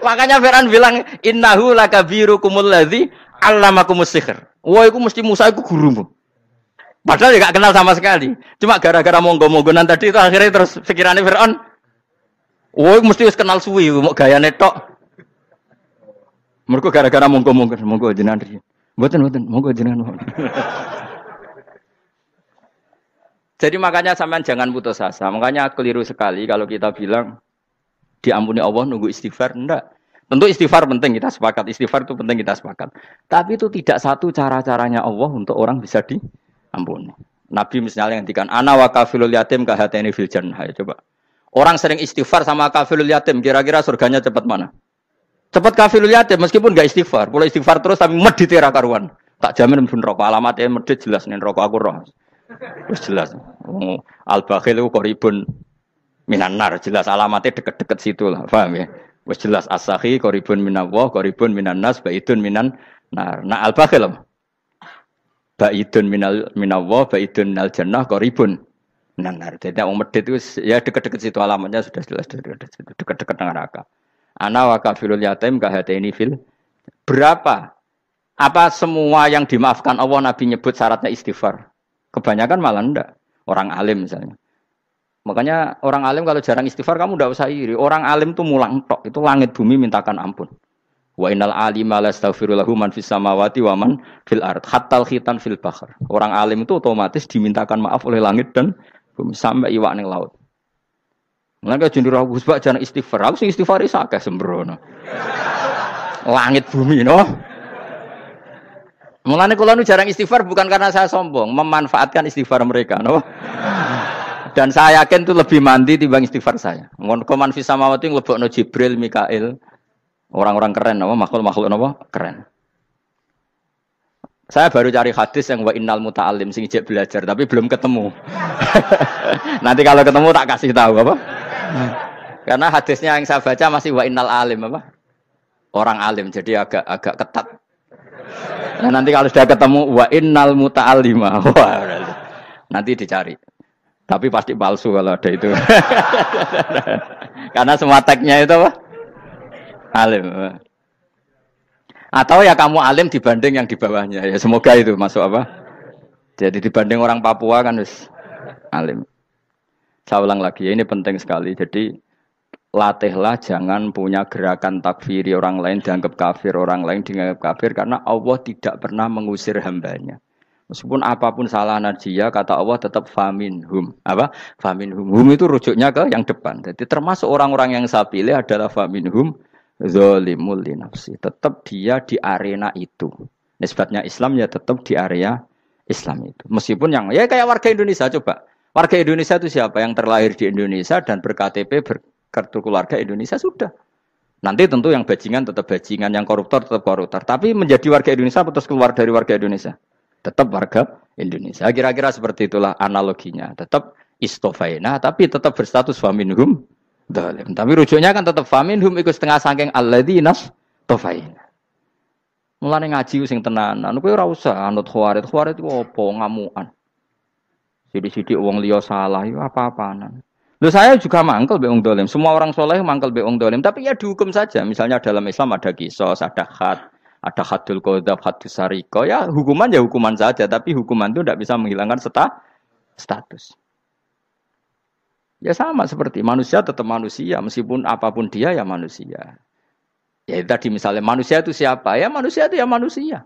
Makanya Fir'aun bilang innahu lakabirukumul ladzi 'allamakumus sihr. Wah, iku mesti Musa iku gurumu. Padahal dia gak kenal sama sekali. Cuma gara-gara monggo-monggonan tadi itu akhirnya terus pikirannya Fir'aun. Wah, mesti wis kenal suwi, mau gayane tok. Mergo gara-gara monggo jenengan riyen. Mboten, monggo jenengan. Jadi makanya sampean jangan putus asa. Makanya keliru sekali kalau kita bilang diampuni Allah nunggu istighfar. Enggak. Tentu istighfar penting, kita sepakat. Istighfar itu penting, kita sepakat. Tapi itu tidak satu cara-caranya Allah untuk orang bisa diampuni. Nabi misalnya ngendikan ana wa kafilul yatim kahateni fil jannah. Coba. Orang sering istighfar sama kafilul yatim, kira-kira surganya cepat mana? Cepat kafilul yatim meskipun enggak istighfar. Kalau istighfar terus tapi medit ra karuan. Tak jamin pun rokok alamatnya medit jelas nih rokok aku roh. Terus jelas. Al-bakhil itu koribun minan nar. Jelas alamatnya deket-deket situ lah. Paham ya? Wes jelas as-sakhi koribun minallah, koribun minan nas, baidun minan nar. Nah al-bakhil apa? Baidun minallah, baidun minal jannah, koribun minan nar. Jadi orang medit itu ya deket-deket situ alamatnya sudah jelas deket-deket neraka. Ana wa kafilul yatim kahataini fil. Berapa? Apa semua yang dimaafkan Allah Nabi nyebut syaratnya istighfar? Kebanyakan malah enggak. Orang alim misalnya. Makanya orang alim kalau jarang istighfar kamu enggak usah iri. Orang alim tuh mulang tok. Itu langit bumi mintakan ampun. Wa innal alima lastaghfiru lahu man fis samawati wa man fil ard. Hattal khitan fil bahr. Orang alim itu otomatis dimintakan maaf oleh langit dan bumi sampai iwak ning laut. Mulane jendur Gus Bak jarang istighfar. Aku sing istighfar is akeh sembrono. Langit bumi no. Mulane kula nu jarang istighfar bukan karena saya sombong, memanfaatkan istighfar mereka, no. Dan saya yakin itu lebih mandi timbang istighfar saya. Mun koman fi samawati nglebokno Jibril, Mikail, orang-orang keren, no? Makhluk-makhluk no? Keren. Saya baru cari hadis yang wa innal muta'allim sing ijek belajar tapi belum ketemu. Nanti kalau ketemu tak kasih tahu apa? Karena hadisnya yang saya baca masih wa innal alim apa? Orang alim jadi agak ketat. Nah, nanti kalau sudah ketemu wa innal muta'allima. Wah, nanti dicari. Tapi pasti palsu kalau ada itu. Karena semua tagnya itu apa? Alim. Atau ya kamu alim dibanding yang di bawahnya. Ya semoga itu masuk apa? Jadi dibanding orang Papua kan harus alim. Saya ulang lagi ya, ini penting sekali. Jadi latihlah jangan punya gerakan takfiri orang lain dianggap kafir, orang lain dianggap kafir karena Allah tidak pernah mengusir hambanya. Meskipun apapun salah najiyah kata Allah tetap faminhum. Apa? Faminhum. Hum itu rujuknya ke yang depan. Jadi termasuk orang-orang yang saya pilih adalah faminhum zalimul li nafsi. Tetap dia di arena itu. Nisbatnya Islam ya tetap di area Islam itu. Meskipun yang ya kayak warga Indonesia coba. Warga Indonesia itu siapa? Yang terlahir di Indonesia dan ber-KTP kartu keluarga Indonesia sudah. Nanti tentu yang bajingan tetap bajingan, yang koruptor tetap koruptor. Tapi menjadi warga Indonesia atau keluar dari warga Indonesia? Tetap warga Indonesia. Kira-kira seperti itulah analoginya. Tetap istofaina, tapi tetap berstatus faminhum dhalim. Tapi rujuknya kan tetap faminhum ikut setengah sangking alladzinas tofaina. Mulane ngaji sing tenanan. Kowe ora usah anut khawarit. Khawarit itu apa? Ngamukan. Sidik-sidik wong liya salah itu apa-apaan. Loh saya juga mangkel be wong dolim. Semua orang soleh mangkel be wong dolim. Tapi ya dihukum saja. Misalnya dalam Islam ada kisos, ada hadul qadzaf, hadus sariko. Ya hukuman saja. Tapi hukuman itu tidak bisa menghilangkan status. Ya sama seperti manusia tetap manusia. Meskipun apapun dia ya manusia. Ya tadi misalnya manusia itu siapa? Ya manusia itu ya manusia.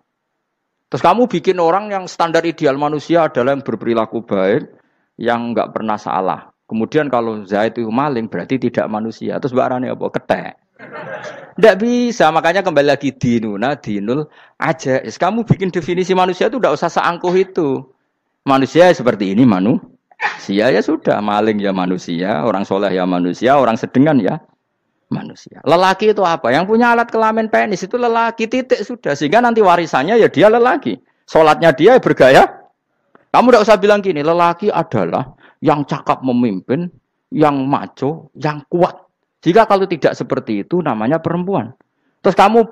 Terus kamu bikin orang yang standar ideal manusia adalah yang berperilaku baik, yang enggak pernah salah. Kemudian kalau Zaid itu maling berarti tidak manusia. Terus barane apa? Ketek. Tidak bisa, makanya kembali lagi dinul aja. Kamu bikin definisi manusia itu tidak usah seangkuh itu. Manusia seperti ini manusia ya sudah, maling ya manusia, orang soleh ya manusia, orang sedengan ya manusia. Lelaki itu apa? Yang punya alat kelamin penis itu lelaki, titik sudah. Sehingga nanti warisannya ya dia lelaki. Sholatnya dia bergaya. Kamu tidak usah bilang gini, lelaki adalah yang cakap memimpin, yang maco, yang kuat. Jika kalau tidak seperti itu namanya perempuan. Terus kamu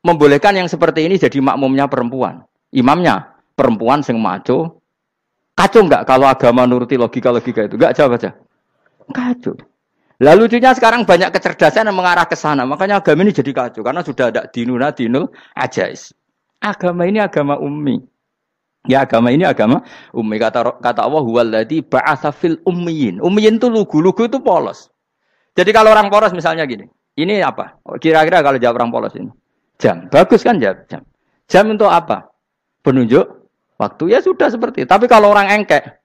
membolehkan yang seperti ini jadi makmumnya perempuan. Imamnya perempuan sing maco. Kacau enggak kalau agama nuruti logika-logika itu? Enggak, jawab aja. Kacau. Lalu lucunya sekarang banyak kecerdasan yang mengarah ke sana. Makanya agama ini jadi kacau karena sudah ada dinul ajais. Agama ini agama ummi. Ya agama ini agama ummi. Kata Allah huwallazi ba'atsa fil ummiyin. Ummiyin itu lugu itu polos. Jadi kalau orang polos misalnya gini. Ini apa? Kira-kira kalau jawab orang polos ini. Jam. Bagus kan jam. Jam untuk apa? Penunjuk waktu. Ya sudah seperti itu. Tapi kalau orang engkek.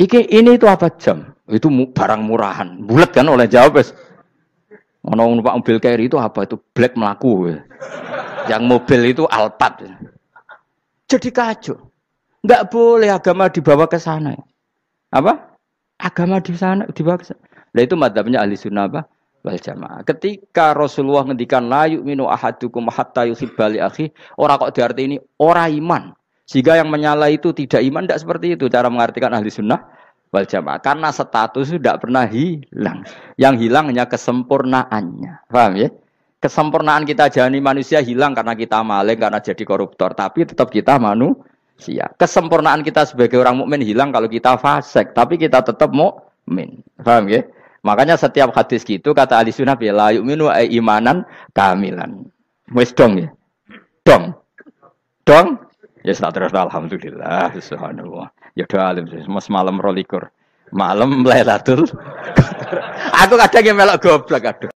Ini itu apa jam? Itu barang murahan. Bulat kan oleh jawab. Ono numpak mobil carry itu apa? Itu black melaku. Yang mobil itu Alphard. Jadi kacau. Enggak boleh agama dibawa ke sana. Apa? Agama di sana dibawa ke sana. Nah itu madzhabnya ahli sunnah apa? Wal jamaah. Ketika Rasulullah ngendikan la yu'minu ahadukum hatta yuhibba li akhi, ora kok diarti ini ora iman. Sehingga yang menyala itu tidak iman, tidak seperti itu cara mengartikan ahli sunnah wal jamaah. Karena status itu tidak pernah hilang. Yang hilang hanya kesempurnaannya. Paham ya? Kesempurnaan kita jadi manusia hilang karena kita maling, karena jadi koruptor. Tapi tetap kita manusia. Kesempurnaan kita sebagai orang mukmin hilang kalau kita fasik. Tapi kita tetap mukmin. Paham ya? Makanya setiap hadis gitu kata ahli sunnah la yu'minu imanan kamilan. Wis dong ya? Dong. Ya terus alhamdulillah subhanallah. Ya doa alim mas malam rolikur. Malam Lailatul. Aku kadang yang melok goblok aduh.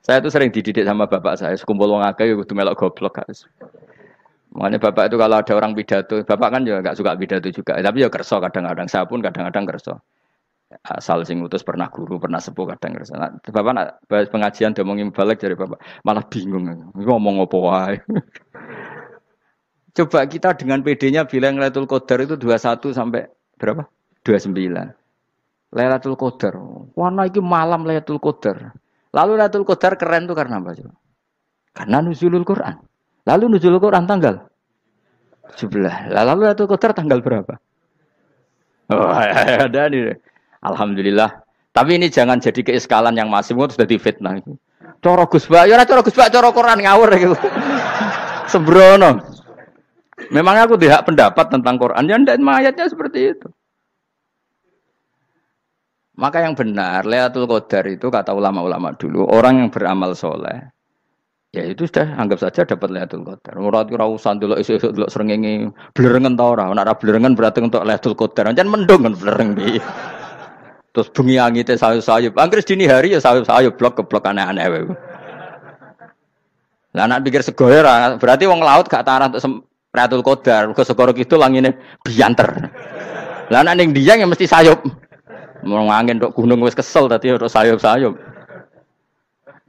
Saya tuh sering dididik sama bapak saya, sekumpul wong akeh kudu melok goblok guys. Makanya bapak itu kalau ada orang pidato, bapak kan juga enggak suka pidato juga, tapi ya kerso kadang-kadang, saya pun kadang-kadang kerso. Asal sing utus pernah guru, pernah sepuh kadang kerso. Nah, bapak nak pengajian ngomongin balik dari bapak, malah bingung ngomong apa wae. Coba kita dengan PD-nya bilang Lailatul Qadar itu 21 sampai berapa? 29. Lailatul Qadar. Warna iki malam Lailatul Qadar. Lalu Lailatul Qadar keren tuh karena apa coba? Karena nuzulul Quran. Lalu nuzulul Quran tanggal 17. Lalu Lailatul Qadar tanggal berapa? Oh, ada nih. Alhamdulillah. Tapi ini jangan jadi keiskalan yang masif itu sudah difitnah. Coro Gus Bak, ya ora coro Gus Bak, coro Quran ngawur gitu. Sembrono. Memang aku tidak pendapat tentang Quran, ya dan ayatnya seperti itu. Maka yang benar, Lailatul Qadar itu kata ulama-ulama dulu, orang yang beramal soleh, ya itu sudah anggap saja dapat Lailatul Qadar. Ora usah ndelok esuk-esuk ndelok srengenge blerengen ta ora. Nek ora blerengen berarti untuk Lailatul Qadar. Jan mendung kan blereng piye. Terus bengi angite sayup-sayup. Anggere dini hari ya sayup-sayup blok aneh-aneh wae. Lah nek pikir segoyo ora, berarti wong laut gak tarah untuk Lailatul Qadar, ke segoro kidul langine bianter. Lah nek ning Dieng ya mesti sayup. Mau angin tok gunung wis kesel tadi tok sayup-sayup.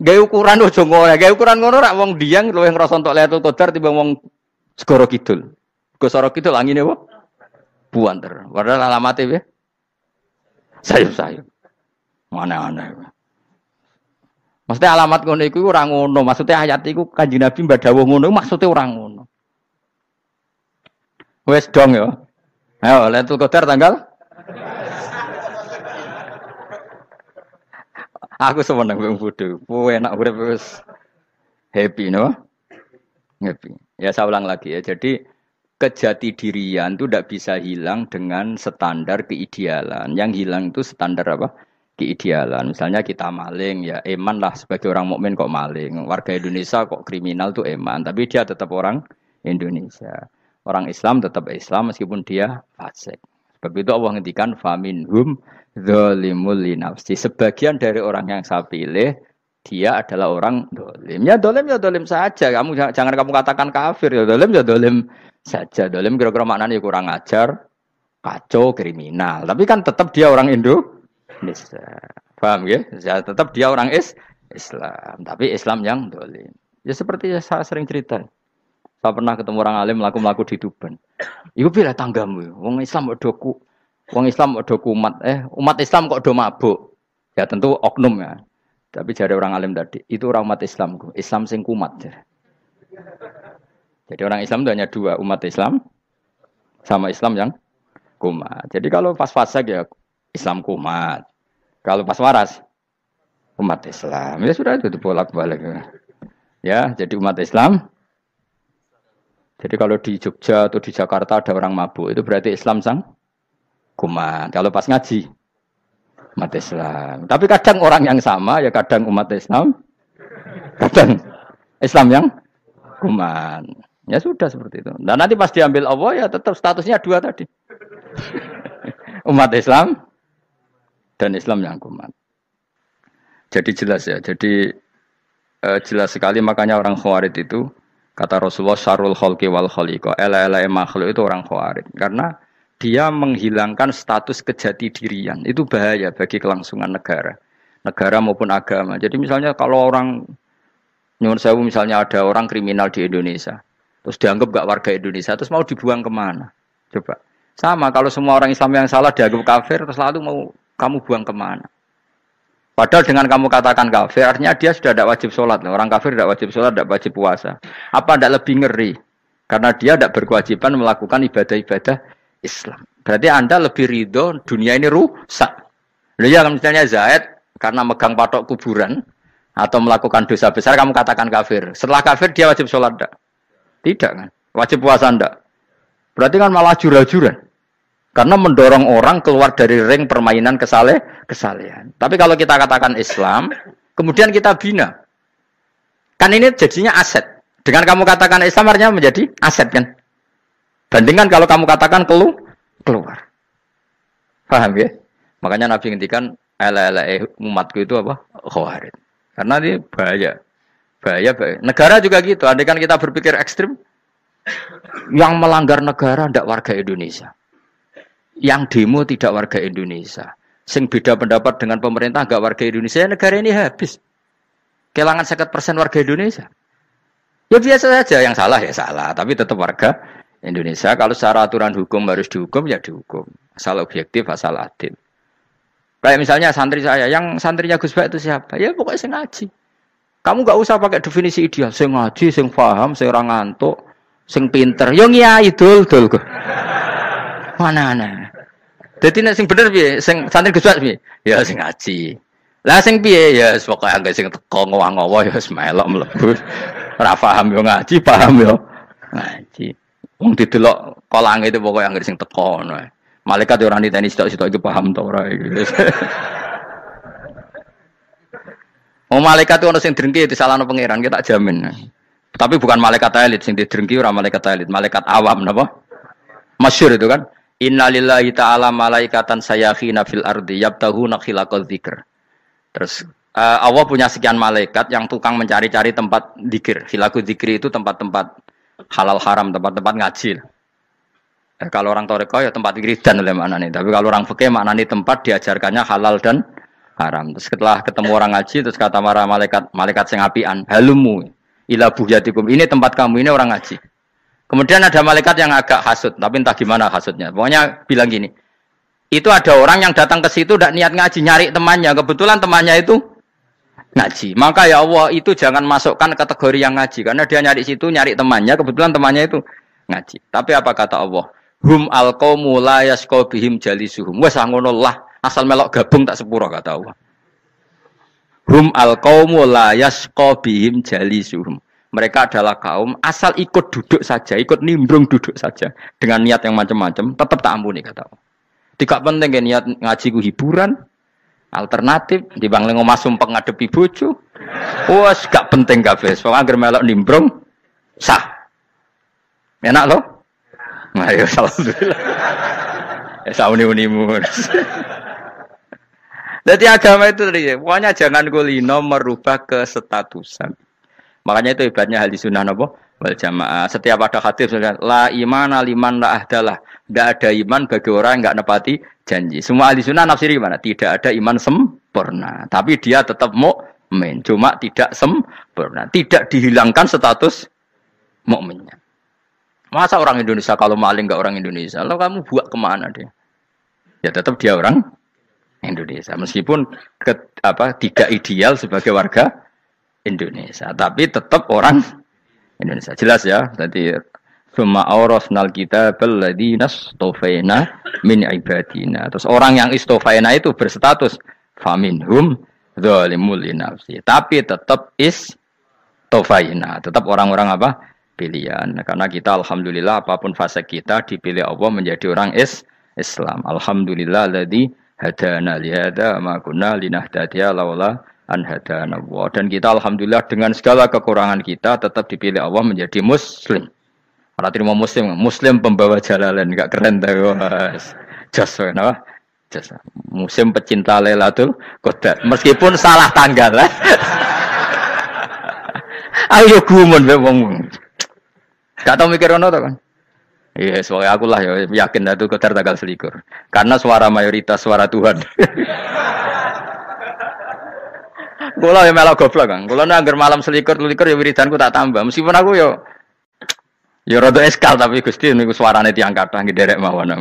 Gawe ukuran ojo ngono, gawe ukuran ngono rak wong Dieng luwih ngrasa entuk Lailatul Qadar timbang wong segoro kidul. Ke segoro kidul angine apa? Buanter. Padahal alamate piye? Sayup-sayup. Mana-mana. Maksudnya alamat ngono iku ora ngono, maksudnya ayat iku Kanjeng Nabi mbak dawuh ngono, maksudnya ora ngono. Wes dong ya. Ayo Lailatul Qadar tanggal. Aku seneng wong bodho. Kowe enak urip wis happy no? Happy. Ya saya ulang lagi ya. Jadi kejati dirian itu tidak bisa hilang dengan standar keidealan. Yang hilang itu standar apa? Keidealan. Misalnya kita maling ya eman lah sebagai orang mukmin kok maling. Warga Indonesia kok kriminal tuh eman, tapi dia tetap orang Indonesia. Orang Islam tetap Islam meskipun dia fasik. Sebab itu Allah ngendikan faminhum zalimul linafsi. Sebagian dari orang yang saya pilih dia adalah orang dolim. Ya dolim saja. Kamu jangan kamu katakan kafir ya dolim saja. Dolim kira-kira maknanya kurang ajar, kacau, kriminal. Tapi kan tetap dia orang Indonesia. Paham ya? Ya tetap dia orang Islam. Tapi Islam yang dolim. Ya seperti saya sering cerita. Saya pernah ketemu orang alim melaku di Tuban. Iku pilih tanggamu. Wong Islam kok do kumat. Umat Islam kok do mabuk. Ya tentu oknum ya. Tapi jare orang alim tadi, itu orang umat Islamku. Islam sing kumat. Jadi orang Islam itu hanya dua, umat Islam sama Islam yang kumat. Jadi kalau pas fasik ya Islam kumat. Kalau pas waras umat Islam. Ya sudah itu bolak-balik. Ya, jadi umat Islam. Jadi kalau di Jogja atau di Jakarta ada orang mabuk, itu berarti Islam sang kumat. Kalau pas ngaji, Umat Islam. Tapi kadang orang yang sama ya kadang umat Islam, kadang Islam yang kuman. Ya sudah seperti itu. Dan nanti pas diambil Allah ya tetap statusnya dua tadi. Umat Islam dan Islam yang kuman. Jadi jelas ya. Jadi jelas sekali makanya orang Khawarij itu kata Rasulullah syarrul khalqi wal khaliqa. Ela-ela makhluk itu orang Khawarij karena dia menghilangkan status kejati dirian. Itu bahaya bagi kelangsungan negara. Negara maupun agama. Jadi misalnya kalau orang nyuwun sewu misalnya ada orang kriminal di Indonesia, terus dianggap gak warga Indonesia, terus mau dibuang kemana? Coba. Sama kalau semua orang Islam yang salah dianggap kafir, terus lalu mau kamu buang kemana? Padahal dengan kamu katakan kafir, artinya dia sudah tidak wajib sholat. Orang kafir tidak wajib sholat, tidak wajib puasa. Apa tidak lebih ngeri? Karena dia tidak berkewajiban melakukan ibadah-ibadah Islam. Berarti Anda lebih ridho dunia ini rusak. Lalu ya misalnya Zaid karena megang patok kuburan atau melakukan dosa besar kamu katakan kafir. Setelah kafir dia wajib sholat enggak? Tidak kan? Wajib puasa enggak? Berarti kan malah jura-juran. Karena mendorong orang keluar dari ring permainan kesalehan. Tapi kalau kita katakan Islam, kemudian kita bina. Kan ini jadinya aset. Dengan kamu katakan Islam artinya menjadi aset kan? Bandingkan kalau kamu katakan keluar. Paham ya? Makanya Nabi ngendikan ala umatku itu apa? Khawarij. Karena ini bahaya. Bahaya. Negara juga gitu. Andai kan kita berpikir ekstrim, yang melanggar negara tidak warga Indonesia. Yang demo tidak warga Indonesia. Sing beda pendapat dengan pemerintah enggak warga Indonesia, negara ini habis. Kehilangan 50% warga Indonesia. Ya biasa saja, yang salah ya salah, tapi tetap warga Indonesia. Kalau secara aturan hukum harus dihukum, ya dihukum. Asal objektif, asal adil. Kayak misalnya santri saya, yang santrinya Gus Bak itu siapa? Ya pokoknya sing ngaji. Kamu enggak usah pakai definisi ideal. Sing ngaji, sing paham, sing ora ngantuk, sing pinter. Yo ngiyai dul kok. Mana-mana. Dadi nek sing bener piye? Sing santri Gus Bak piye? Ya sing ngaji. Lah sing piye? Ya pokoke angge sing teko ngowah-ngowah ya wis melok mlebu. Ora paham yo ngaji, paham yo ngaji. Wong didelok kolange itu pokoke angge sing teko ngono. Malaikat yo ora niteni sitok-sitok iki paham ta ora iki. Oh malaikat itu ono sing drengki disalahno pangeran, kita jamin. Tapi bukan malaikat elit sing didrengki ora malaikat elit, malaikat awam napa? Masyhur itu kan. Innalillahi ta'ala malaikatan sayakhina fil ardi yabtahuna khilaqal dzikr. Terus Allah punya sekian malaikat yang tukang mencari-cari tempat dzikir. Khilaqul dzikri itu tempat-tempat halal haram, tempat-tempat ngaji. Kalau orang toreko ya tempat wiridan oleh maknanya. Tapi kalau orang fikih maknanya tempat diajarkannya halal dan haram. Terus setelah ketemu orang ngaji terus kata para malaikat sing apian, halumu ila buhyatikum. Ini tempat kamu, ini orang ngaji. Kemudian ada malaikat yang agak hasud, tapi entah gimana hasudnya. Pokoknya bilang gini, itu ada orang yang datang ke situ tidak niat ngaji, nyari temannya. Kebetulan temannya itu ngaji. Maka ya Allah itu jangan masukkan kategori yang ngaji. Karena dia nyari situ, nyari temannya. Kebetulan temannya itu ngaji. Tapi apa kata Allah? Hum alqaumu la yasqa bihim jalisuhum. Wes ngono lah, asal melok gabung tak sepuro kata Allah. Hum alqaumu la yasqa bihim jalisuhum. Mereka adalah kaum asal ikut duduk saja, ikut nimbrung duduk saja dengan niat yang macam-macam, tetap tak ampuni kata Allah. Tidak penting kan niat ngaji ku hiburan, alternatif, dibang lengo masumpeng ngadepi bojo. Wes gak penting kabeh. Pokoke anggere melok nimbrung sah. Enak loh? Nah, ya alhamdulillah. Ya sauni-unimu. Jadi agama itu tadi, pokoknya jangan kulino merubah kestatusan. Makanya itu hebatnya ahli sunnah napa wal jamaah. Setiap ada hadis la imana liman la ahdalah. Tidak ada iman bagi orang yang enggak nepati janji. Semua ahli sunnah nafsiri gimana? Tidak ada iman sempurna, tapi dia tetap mukmin. Cuma tidak sempurna, tidak dihilangkan status mukminnya. Masa orang Indonesia kalau maling enggak orang Indonesia? Lalu kamu buat kemana dia? Ya tetap dia orang Indonesia. Meskipun tidak ideal sebagai warga Indonesia, tapi tetap orang Indonesia. Jelas ya. Tadi summa awrasnal kitabal ladzina istofaina min ibadina. Terus orang yang istofaina itu berstatus faminhum zalimul linafsi. Tapi tetap istofaina, tetap orang-orang apa? Pilihan. Karena kita alhamdulillah apapun fase kita dipilih Allah menjadi orang Islam. Alhamdulillah alladzi hadana li hadza ma kunna linahtadiya laula an hadana Allah. Dan kita alhamdulillah dengan segala kekurangan kita tetap dipilih Allah menjadi muslim. Ora terima muslim pembawa jalalain, enggak keren ta Mas. Jas napa? Jas. Muslim pecinta Lailatul Qadar. Meskipun salah tanggal. Ayo gumun wae wong. Gak tau mikir ono to kan? Iya, soalnya aku lah ya yakin itu Qadar tanggal 21. Karena suara mayoritas suara Tuhan. Kula ya melok goblok kan. Kula nek anggar malam 21 ya wiridanku tak tambah. Meskipun aku ya rada eskal tapi Gusti niku suarane tiyang kathah nggih derek mawon.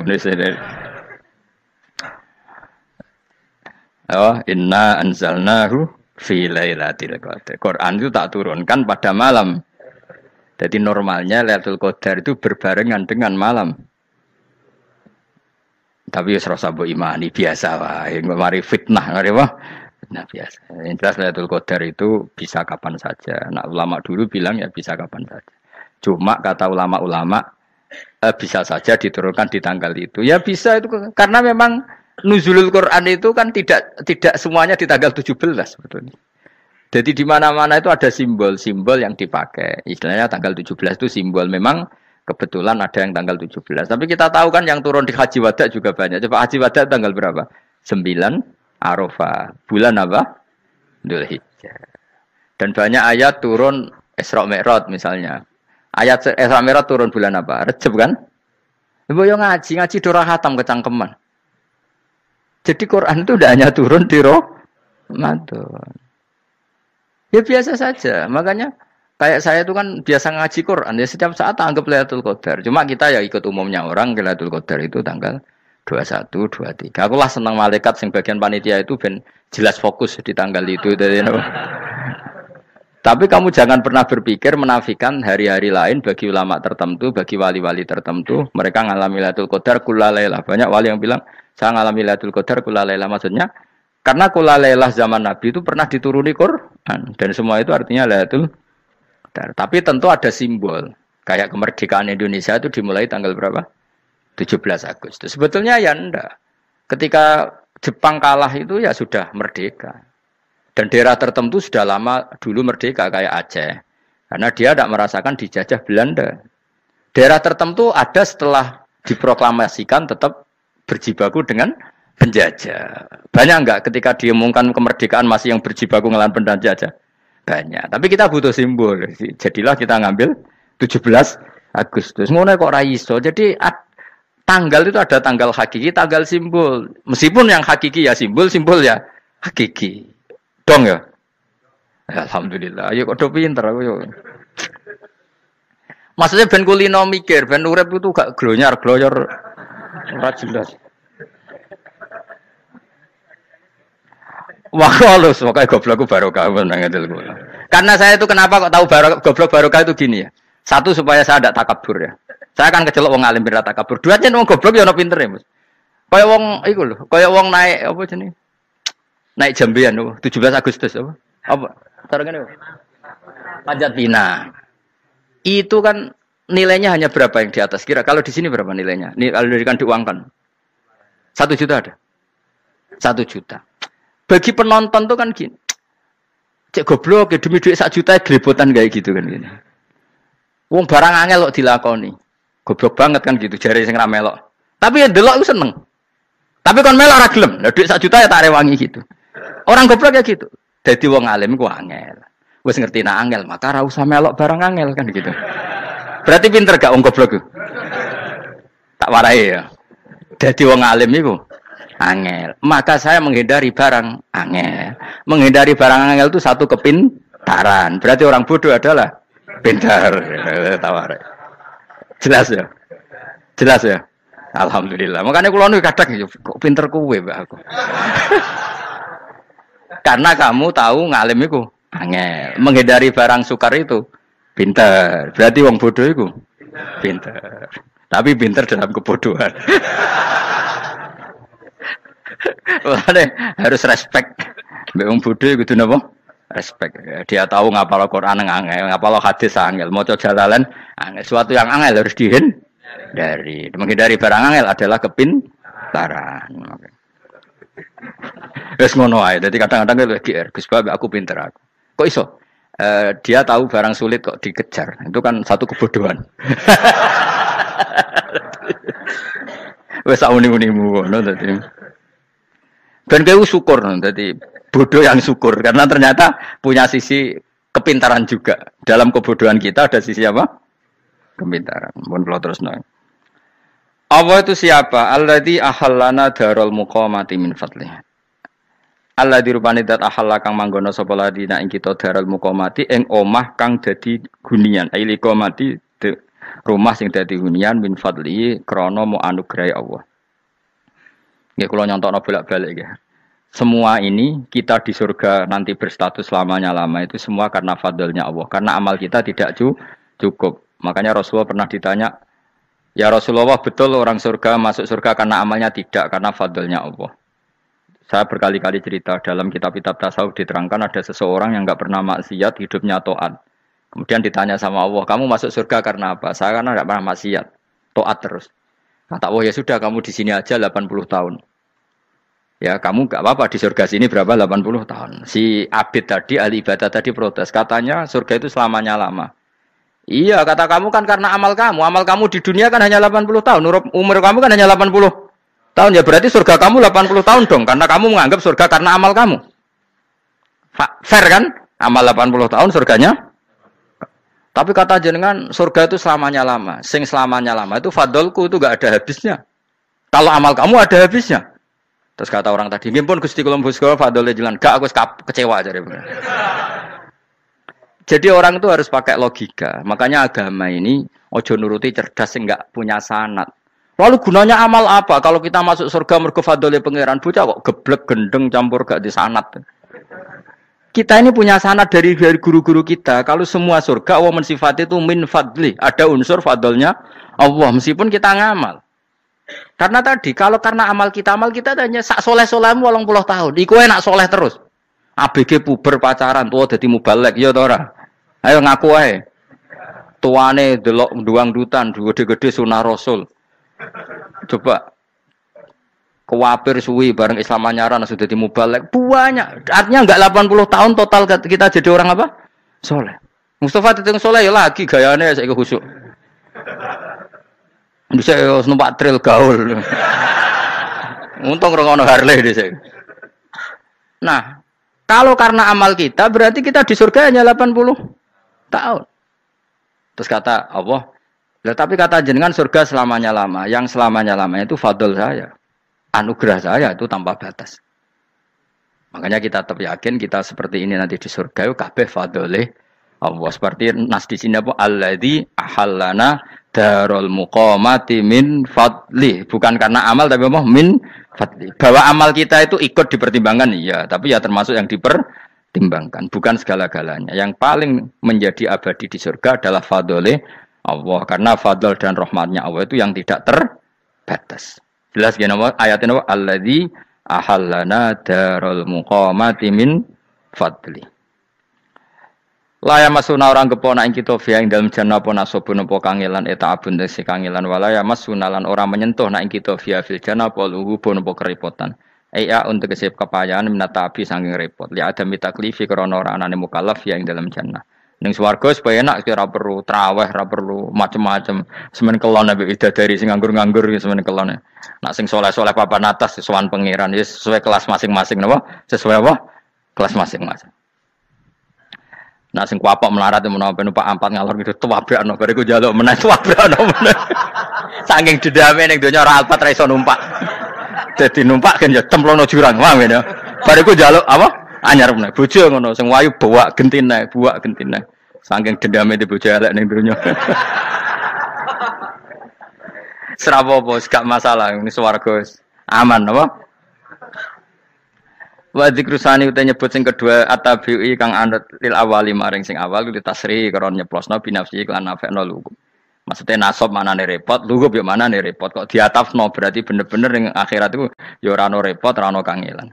Oh, inna anzalnahu fi lailatul qadar. Quran itu tak turunkan pada malam. Jadi normalnya Lailatul Qadar itu berbarengan dengan malam. Tapi ya serasa mbok imani biasa wae, mari fitnah ngene wah. Nah biasa. Yang jelas Lailatul Qadar itu bisa kapan saja. Nah ulama dulu bilang ya bisa kapan saja. Cuma kata ulama-ulama bisa saja diturunkan di tanggal itu. Ya bisa itu karena memang nuzulul Quran itu kan tidak semuanya di tanggal 17 sebetulnya. Jadi di mana-mana itu ada simbol-simbol yang dipakai. Istilahnya tanggal 17 itu simbol. Memang kebetulan ada yang tanggal 17. Tapi kita tahu kan yang turun di Haji Wada juga banyak. Coba Haji Wada tanggal berapa? 9 Arafah. Bulan apa? Dzulhijjah. Dan banyak ayat turun Isra Mi'raj misalnya. Ayat Isra Mi'raj turun bulan apa? Rejab kan? Ibu yang ngaji dora khatam kecangkeman. Jadi Quran itu tidak hanya turun di Ramadan. Ya biasa saja, makanya kayak saya itu kan biasa ngaji Quran, ya setiap saat anggap Lailatul Qadar. Cuma kita ya ikut umumnya orang, Lailatul Qadar itu tanggal 21, 23. Aku lah senang malaikat yang bagian panitia itu ben jelas fokus di tanggal itu. Tapi kamu jangan pernah berpikir menafikan hari-hari lain bagi ulama tertentu, bagi wali-wali tertentu. Mereka ngalami Lailatul Qadar kulla lailah. Banyak wali yang bilang, saya ngalami Lailatul Qadar kulla lailah. Maksudnya, karena kulla lailah zaman Nabi itu pernah dituruni Quran. Dan semua itu artinya Lailatul Qadar. Tapi tentu ada simbol. Kayak kemerdekaan Indonesia itu dimulai tanggal berapa? 17 Agustus. Sebetulnya ya enggak. Ketika Jepang kalah itu ya sudah merdeka. Dan daerah tertentu sudah lama dulu merdeka kayak Aceh. Karena dia tidak merasakan dijajah Belanda. Daerah tertentu ada setelah diproklamasikan tetap berjibaku dengan penjajah. Banyak enggak ketika diumumkan kemerdekaan masih yang berjibaku ngelawan penjajah? Banyak. Tapi kita butuh simbol. Jadilah kita ngambil 17 Agustus. Ngono kok ra iso. Jadi tanggal itu ada tanggal hakiki, tanggal simbol. Meskipun yang hakiki ya simbol ya hakiki. Dong ya. Alhamdulillah. Ayo kok do pinter aku yo. Maksudnya ben kulino mikir, ben urip itu gak glonyar-glonyor ora jelas. Wah, halus, makanya goblokku barokah menangatil gue. Karena saya itu kenapa kok tahu goblok barokah itu gini ya. Satu supaya saya tidak takabur ya. Saya akan kecelok wong alim bir takabur. Dua aja wong goblok ya ono pinter ya, Mas. Kayak wong iku lho, kayak wong naik apa jenenge? Naik Jambian lho, 17 Agustus apa? Apa? Tarengane apa? Panjat Pinang. Itu kan nilainya hanya berapa yang di atas kira? Kalau di sini berapa nilainya? Kalau diuangkan. 1 juta ada. 1 juta. Bagi penonton tuh kan gini. Cek goblok ya demi duit 1 juta glebotan kayak gitu kan gini. Wong barang angel kok dilakoni. Goblok banget kan gitu jare sing ra melok. Tapi ya delok iku seneng. Tapi kon melok ora gelem. Lah duit 1 juta ya tak rewangi gitu. Orang goblok ya gitu. Dadi wong alim ku angel. Wis ngerti nak angel maka ora usah melok barang angel kan gitu. Berarti pinter gak wong goblok ku? Tak warai ya. Dadi wong alim iku angel. Maka saya menghindari barang angel. Menghindari barang angel itu satu kepintaran. Berarti orang bodoh adalah pintar. Tawar. Jelas ya? Jelas ya? Alhamdulillah. Makanya kula nu kadang kok pinter kowe, Mbak aku. Karena kamu tahu ngalim iku angel. Menghindari barang sukar itu pintar. Berarti wong bodoh iku pintar. Tapi pintar dalam kebodohan. Harus respect. Mbak wong bodoh kudu napa? Respect. Dia tahu ngapal Quran angel, ngapal hadis angel, maca jalalan angel. Suatu yang angel harus menghindari barang angel adalah kepintaran. Wes ngono ae. Dadi kadang-kadang luwih GR. Gus Bab aku pinter aku. Kok iso? Dia tahu barang sulit kok dikejar. Itu kan satu kebodohan. Wes uni-unimu ngono dadi. Ben kowe syukur dadi bodoh yang syukur karena ternyata punya sisi kepintaran juga. Dalam kebodohan kita ada sisi apa? Kepintaran. Mun kula terusno. Allah itu siapa? Alladzi ahallana darul muqamati min fadlih. Alladzi rupane dat ahalla kang manggono sapa ladina ing kita darul muqamati ing omah kang dadi hunian. Aili qamati rumah sing dadi hunian min fadli krana mu anugrahe Allah. Nggih kula nyontokno bolak-balik nggih. Semua ini kita di surga nanti berstatus lamanya-lama itu semua karena fadlnya Allah. Karena amal kita tidak cukup. Makanya Rasulullah pernah ditanya, ya Rasulullah betul orang surga masuk surga karena amalnya tidak, karena fadlnya Allah. Saya berkali-kali cerita dalam kitab-kitab tasawuf diterangkan ada seseorang yang enggak pernah maksiat, hidupnya taat. Kemudian ditanya sama Allah, kamu masuk surga karena apa? Saya karena enggak pernah maksiat, taat terus. Kata Allah, ya sudah kamu di sini aja 80 tahun. Ya kamu enggak apa-apa di surga sini berapa 80 tahun. Si Abid tadi, ahli ibadah tadi protes, katanya surga itu selamanya lama. Iya, kata kamu kan karena amal kamu di dunia kan hanya 80 tahun, umur kamu kan hanya 80 tahun, ya berarti surga kamu 80 tahun dong, karena kamu menganggap surga karena amal kamu. Fair kan? Amal 80 tahun surganya. Tapi kata jenengan surga itu selamanya lama. Sing selamanya lama itu fadolku itu gak ada habisnya. Kalau amal kamu ada habisnya. Terus kata orang tadi, ngimpun Gusti kula mbuska fadole jalan. Gak aku kecewa jare. Jadi orang itu harus pakai logika. Makanya agama ini ojo nuruti cerdas sing gak punya sanad. Lalu gunanya amal apa? Kalau kita masuk surga mergo fadole pangeran, bocah kok geblek gendeng campur gak di sanad. Kita ini punya sanad dari guru-guru kita. Kalau semua surga Allah mensifati itu min fadli, ada unsur fadlnya Allah meskipun kita ngamal. Karena tadi kalau karena amal kita hanya sak soleh-solehmu 80 tahun. Iku enak soleh terus. ABG puber pacaran tua dadi mubalek ya ta ora? Ayo ngaku ae. Tuane delok duang dutan gede-gede sunah Rasul. Coba kewapir suwi bareng Islam anyaran sudah dimubalek banyak. Artinya enggak 80 tahun total kita jadi orang apa? Soleh. Mustafa ditung soleh ya lagi gayane saiki khusuk. Bisa numpak trail gaul. Untung rengono Harley dhisik. Nah, kalau karena amal kita berarti kita di surga hanya 80 tahun. Terus kata Allah, tapi kata jenengan surga selamanya lama. Yang selamanya lama itu fadl saya. Anugerah saya itu tanpa batas. Makanya kita tetap yakin kita seperti ini nanti di surga kabeh fadlih Allah. Seperti nas di sini apa? Alladzi ahallana darul muqamati min fadli. Bukan karena amal tapi apa? Min fadli. Bahwa amal kita itu ikut dipertimbangkan iya, tapi ya termasuk yang dipertimbangkan, bukan segala-galanya. Yang paling menjadi abadi di surga adalah fadlih Allah, karena fadl dan rahmatnya Allah itu yang tidak terbatas. Jelas gini ayatnya apa? Alladzi ahallana darul muqamati min fadli. Laya masuna orang kepona ing kita via ing dalam jannah apa nasabun apa kangelan eta abun desi kangelan walaya masuna lan orang menyentuh na ing kita via fil jannah apa luhubun apa kerepotan. Iya untuk kesep kepayaan minata api saking repot. Li ada mitaklifi krana ora anane mukallaf via ing dalam jannah. Ning swarga supaya enak ora perlu traweh, ora perlu macam-macam. Semen kelon nabi dari sing nganggur-nganggur semen kelon. Nak sing soleh-soleh papan atas sowan pangeran wis sesuai kelas masing-masing napa? Sesuai apa? Kelas masing-masing. Nah sing kuapok melarat menawa numpak ampat ngalor gitu tuwabrakno bariku njaluk meneh tuwabrakno meneh. Saking dendame ning donya ora alpat ra iso numpak. Dadi numpak kan ya cemplono jurang wae ya. Bariku njaluk apa? Anyar meneh. Bojo ngono sing wayu buak gentine. Saking dendame di bojo elek ning donya. Serapopo gak masalah ini swarga aman apa? Wa dzikrusani uta nyebut sing kedua atabi'i kang anut lil awali maring sing awal di tasri karon nyeplosno binafsi lan nafekno lugu. Maksudnya nasab manane repot, lugu yo manane repot kok diatafno berarti bener-bener ning akhirat iku ya ora ono repot, ora ono kangelan.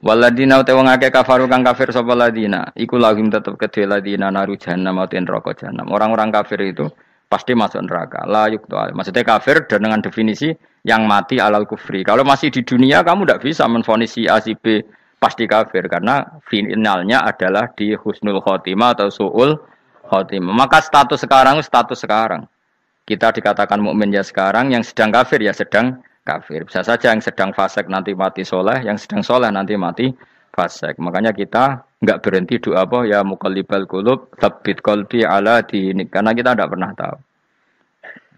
Waladina uta wong akeh kafaru kang kafir sapa ladina, iku lahum tetep kedhe ladina naru jahannam aten neraka jahannam. Orang-orang kafir itu pasti masuk neraka. La yuqtal. Maksudnya kafir dan dengan definisi yang mati alal kufri. Kalau masih di dunia kamu tidak bisa menvonis si A si B pasti kafir karena finalnya adalah di husnul khotimah atau suul khotimah. Maka status sekarang. Kita dikatakan mukmin ya sekarang, yang sedang kafir ya sedang kafir. Bisa saja yang sedang fasik nanti mati soleh, yang sedang soleh nanti mati fasik. Makanya kita enggak berhenti doa apa ya muqallibal qulub tsabbit qalbi ala dinik, karena kita tidak pernah tahu.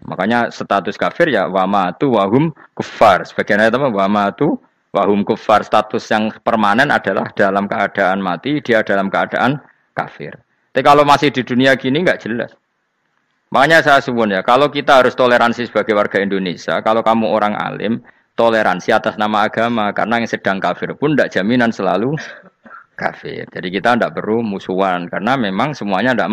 Makanya status kafir ya wa matu wa hum kuffar. Sebagian ayat apa wa matu wa hum kuffar, status yang permanen adalah dalam keadaan mati, dia dalam keadaan kafir. Tapi kalau masih di dunia gini enggak jelas. Makanya saya suwun ya, kalau kita harus toleransi sebagai warga Indonesia, kalau kamu orang alim, toleransi atas nama agama, karena yang sedang kafir pun tidak jaminan selalu kafir. Jadi kita tidak perlu musuhan, karena memang semuanya tidak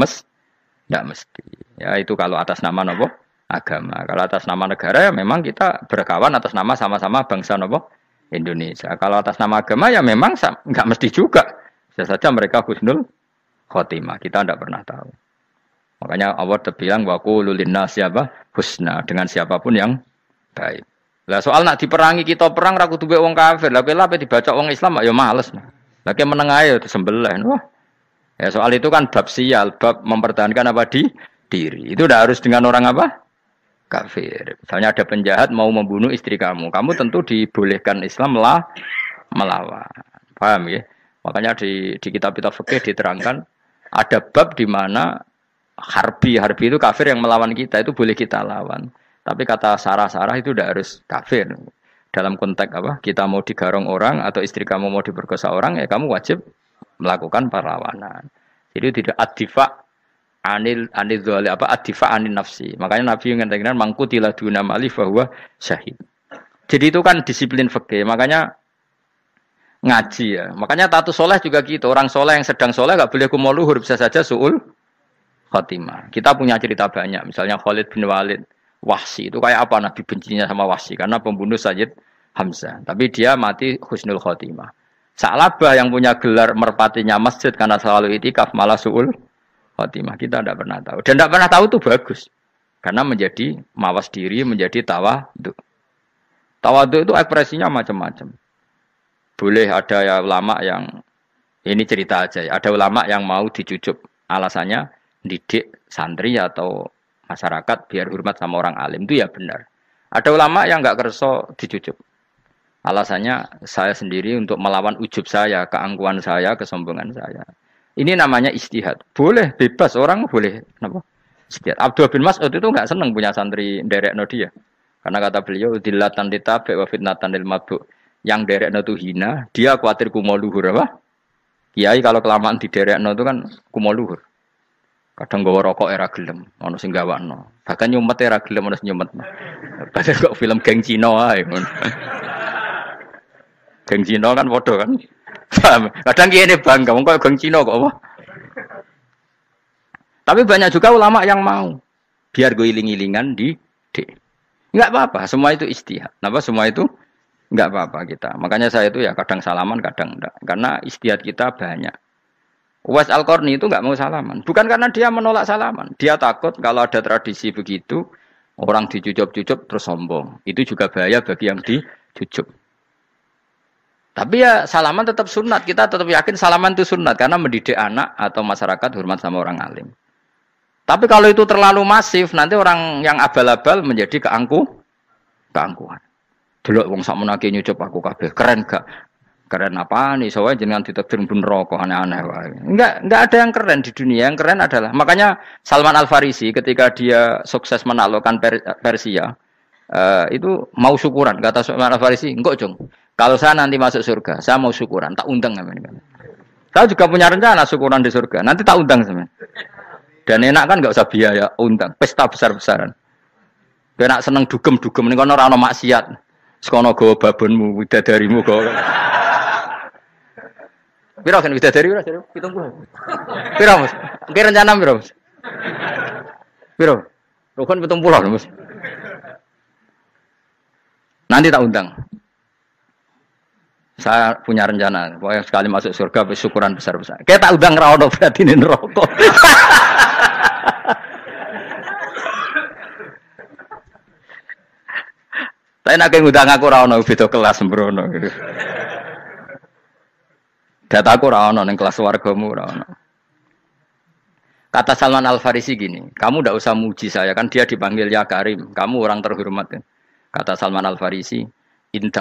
mesti. Ya itu kalau atas nama nopo agama. Kalau atas nama negara ya memang kita berkawan atas nama sama-sama bangsa nopo Indonesia. Kalau atas nama agama ya memang nggak mesti juga. Bisa saja mereka husnul khotimah. Kita tidak pernah tahu. Makanya Allah terbilang wa qulu linnas siapa husna, dengan siapapun yang baik. Lah soal nak diperangi kita perang ra kudu wong kafir. Lah kowe dibaca wong Islam ya males. Lah ki meneng ae disembelih. Wah. Ya soal itu kan bab sial, bab mempertahankan apa di diri. Itu udah harus dengan orang apa? Kafir. Misalnya ada penjahat mau membunuh istri kamu tentu dibolehkan Islam melawan. Paham ya? Makanya di kitab-kitab fikih diterangkan ada bab di mana harbi itu kafir yang melawan kita, itu boleh kita lawan. Tapi kata sarah-sarah itu tidak harus kafir. Dalam konteks apa? Kita mau digarong orang atau istri kamu mau diperkosa orang, ya kamu wajib melakukan perlawanan. Jadi tidak adifa anil dzali apa adifa anil nafsi. Makanya Nabi mengatakan mangkutila duna mali bahwa syahid. Jadi itu kan disiplin fikih. Makanya ngaji ya. Makanya tatu soleh juga gitu. Orang soleh yang sedang soleh nggak boleh kumuluhur, bisa saja suul khotimah. Kita punya cerita banyak. Misalnya Khalid bin Walid, Wahsy itu kayak apa Nabi bencinya sama Wahsy karena pembunuh Sayyid Hamzah. Tapi dia mati husnul khotimah. Sa'labah yang punya gelar merpatinya masjid karena selalu itikaf malah suul khotimah. Kita tidak pernah tahu. Dan tidak pernah tahu itu bagus. Karena menjadi mawas diri, menjadi tawadhu. Tawadhu itu ekspresinya macam-macam. Boleh ada ya ulama yang ini cerita aja ya. Ada ulama yang mau dicucup. Alasannya didik santri atau masyarakat biar hormat sama orang alim, itu ya benar. Ada ulama yang enggak kerso dicucup. Alasannya saya sendiri untuk melawan ujub saya, keangkuhan saya, kesombongan saya. Ini namanya ijtihad. Boleh, bebas, orang boleh. Kenapa? Ijtihad. Abdullah bin Mas'ud itu enggak senang punya santri nderekno dia. Karena kata beliau, dillatan ditabe wa fitnatan lil mabdu. Yang nderekno itu hina, dia khawatir kumo luhur apa? Kiai kalau kelamaan diderekno itu kan kumo luhur. Kadang gawa rokok era gelem, ono sing gawakno. Bahkan nyumet era gelem ono sing nyumet. Padahal kok film geng Cina ae ngono. Geng Cina kan padha kan. Kadang kene bangga wong kok geng Cina kok apa. Tapi banyak juga ulama yang mau biar gue iling-ilingan di enggak apa-apa, semua itu ijtihad. Napa semua itu enggak apa-apa kita. Makanya saya itu ya kadang salaman, kadang enggak. Karena ijtihad kita banyak. Uwais Al-Qarni itu enggak mau salaman. Bukan karena dia menolak salaman. Dia takut kalau ada tradisi begitu, orang dicucup-cucup terus sombong. Itu juga bahaya bagi yang dicucup. Tapi ya salaman tetap sunat. Kita tetap yakin salaman itu sunat. Karena mendidik anak atau masyarakat hormat sama orang alim. Tapi kalau itu terlalu masif, nanti orang yang abal-abal menjadi keangkuhan. Delok wong sak menake nyucup aku kabeh. Keren gak? Keren apa nih? Soalnya jenengan ditakdir pun rokok aneh-aneh. Enggak ada yang keren di dunia. Yang keren adalah makanya Salman Al Farisi ketika dia sukses menaklukkan Persia itu mau syukuran. Kata Salman Al Farisi, enggak Jong. Kalau saya nanti masuk surga, saya mau syukuran. Tak undang namanya. Saya juga punya rencana syukuran di surga. Nanti tak undang sama. Dan enak kan enggak usah biaya undang. Pesta besar-besaran. Enak seneng dugem-dugem ini kan ora ono maksiat. Sekono gawa babonmu, widadarimu gawa. Piro kan widadari ora jare 70. Piro Mas? Ki rencana piro Mas? Piro? Rukun 70 Mas. Nanti tak undang. Saya punya rencana, pokoknya sekali masuk surga syukuran besar-besar. Kayak tak undang ra ono berarti ning neraka. Tapi nek ngundang aku ora ono beda kelas sembrono. Dataku ora ono ning kelas wargamu ora ono. Kata Salman Al-Farisi gini, kamu tidak usah muji saya, kan dia dipanggil ya Karim, kamu orang terhormat. Kata Salman Al-Farisi, in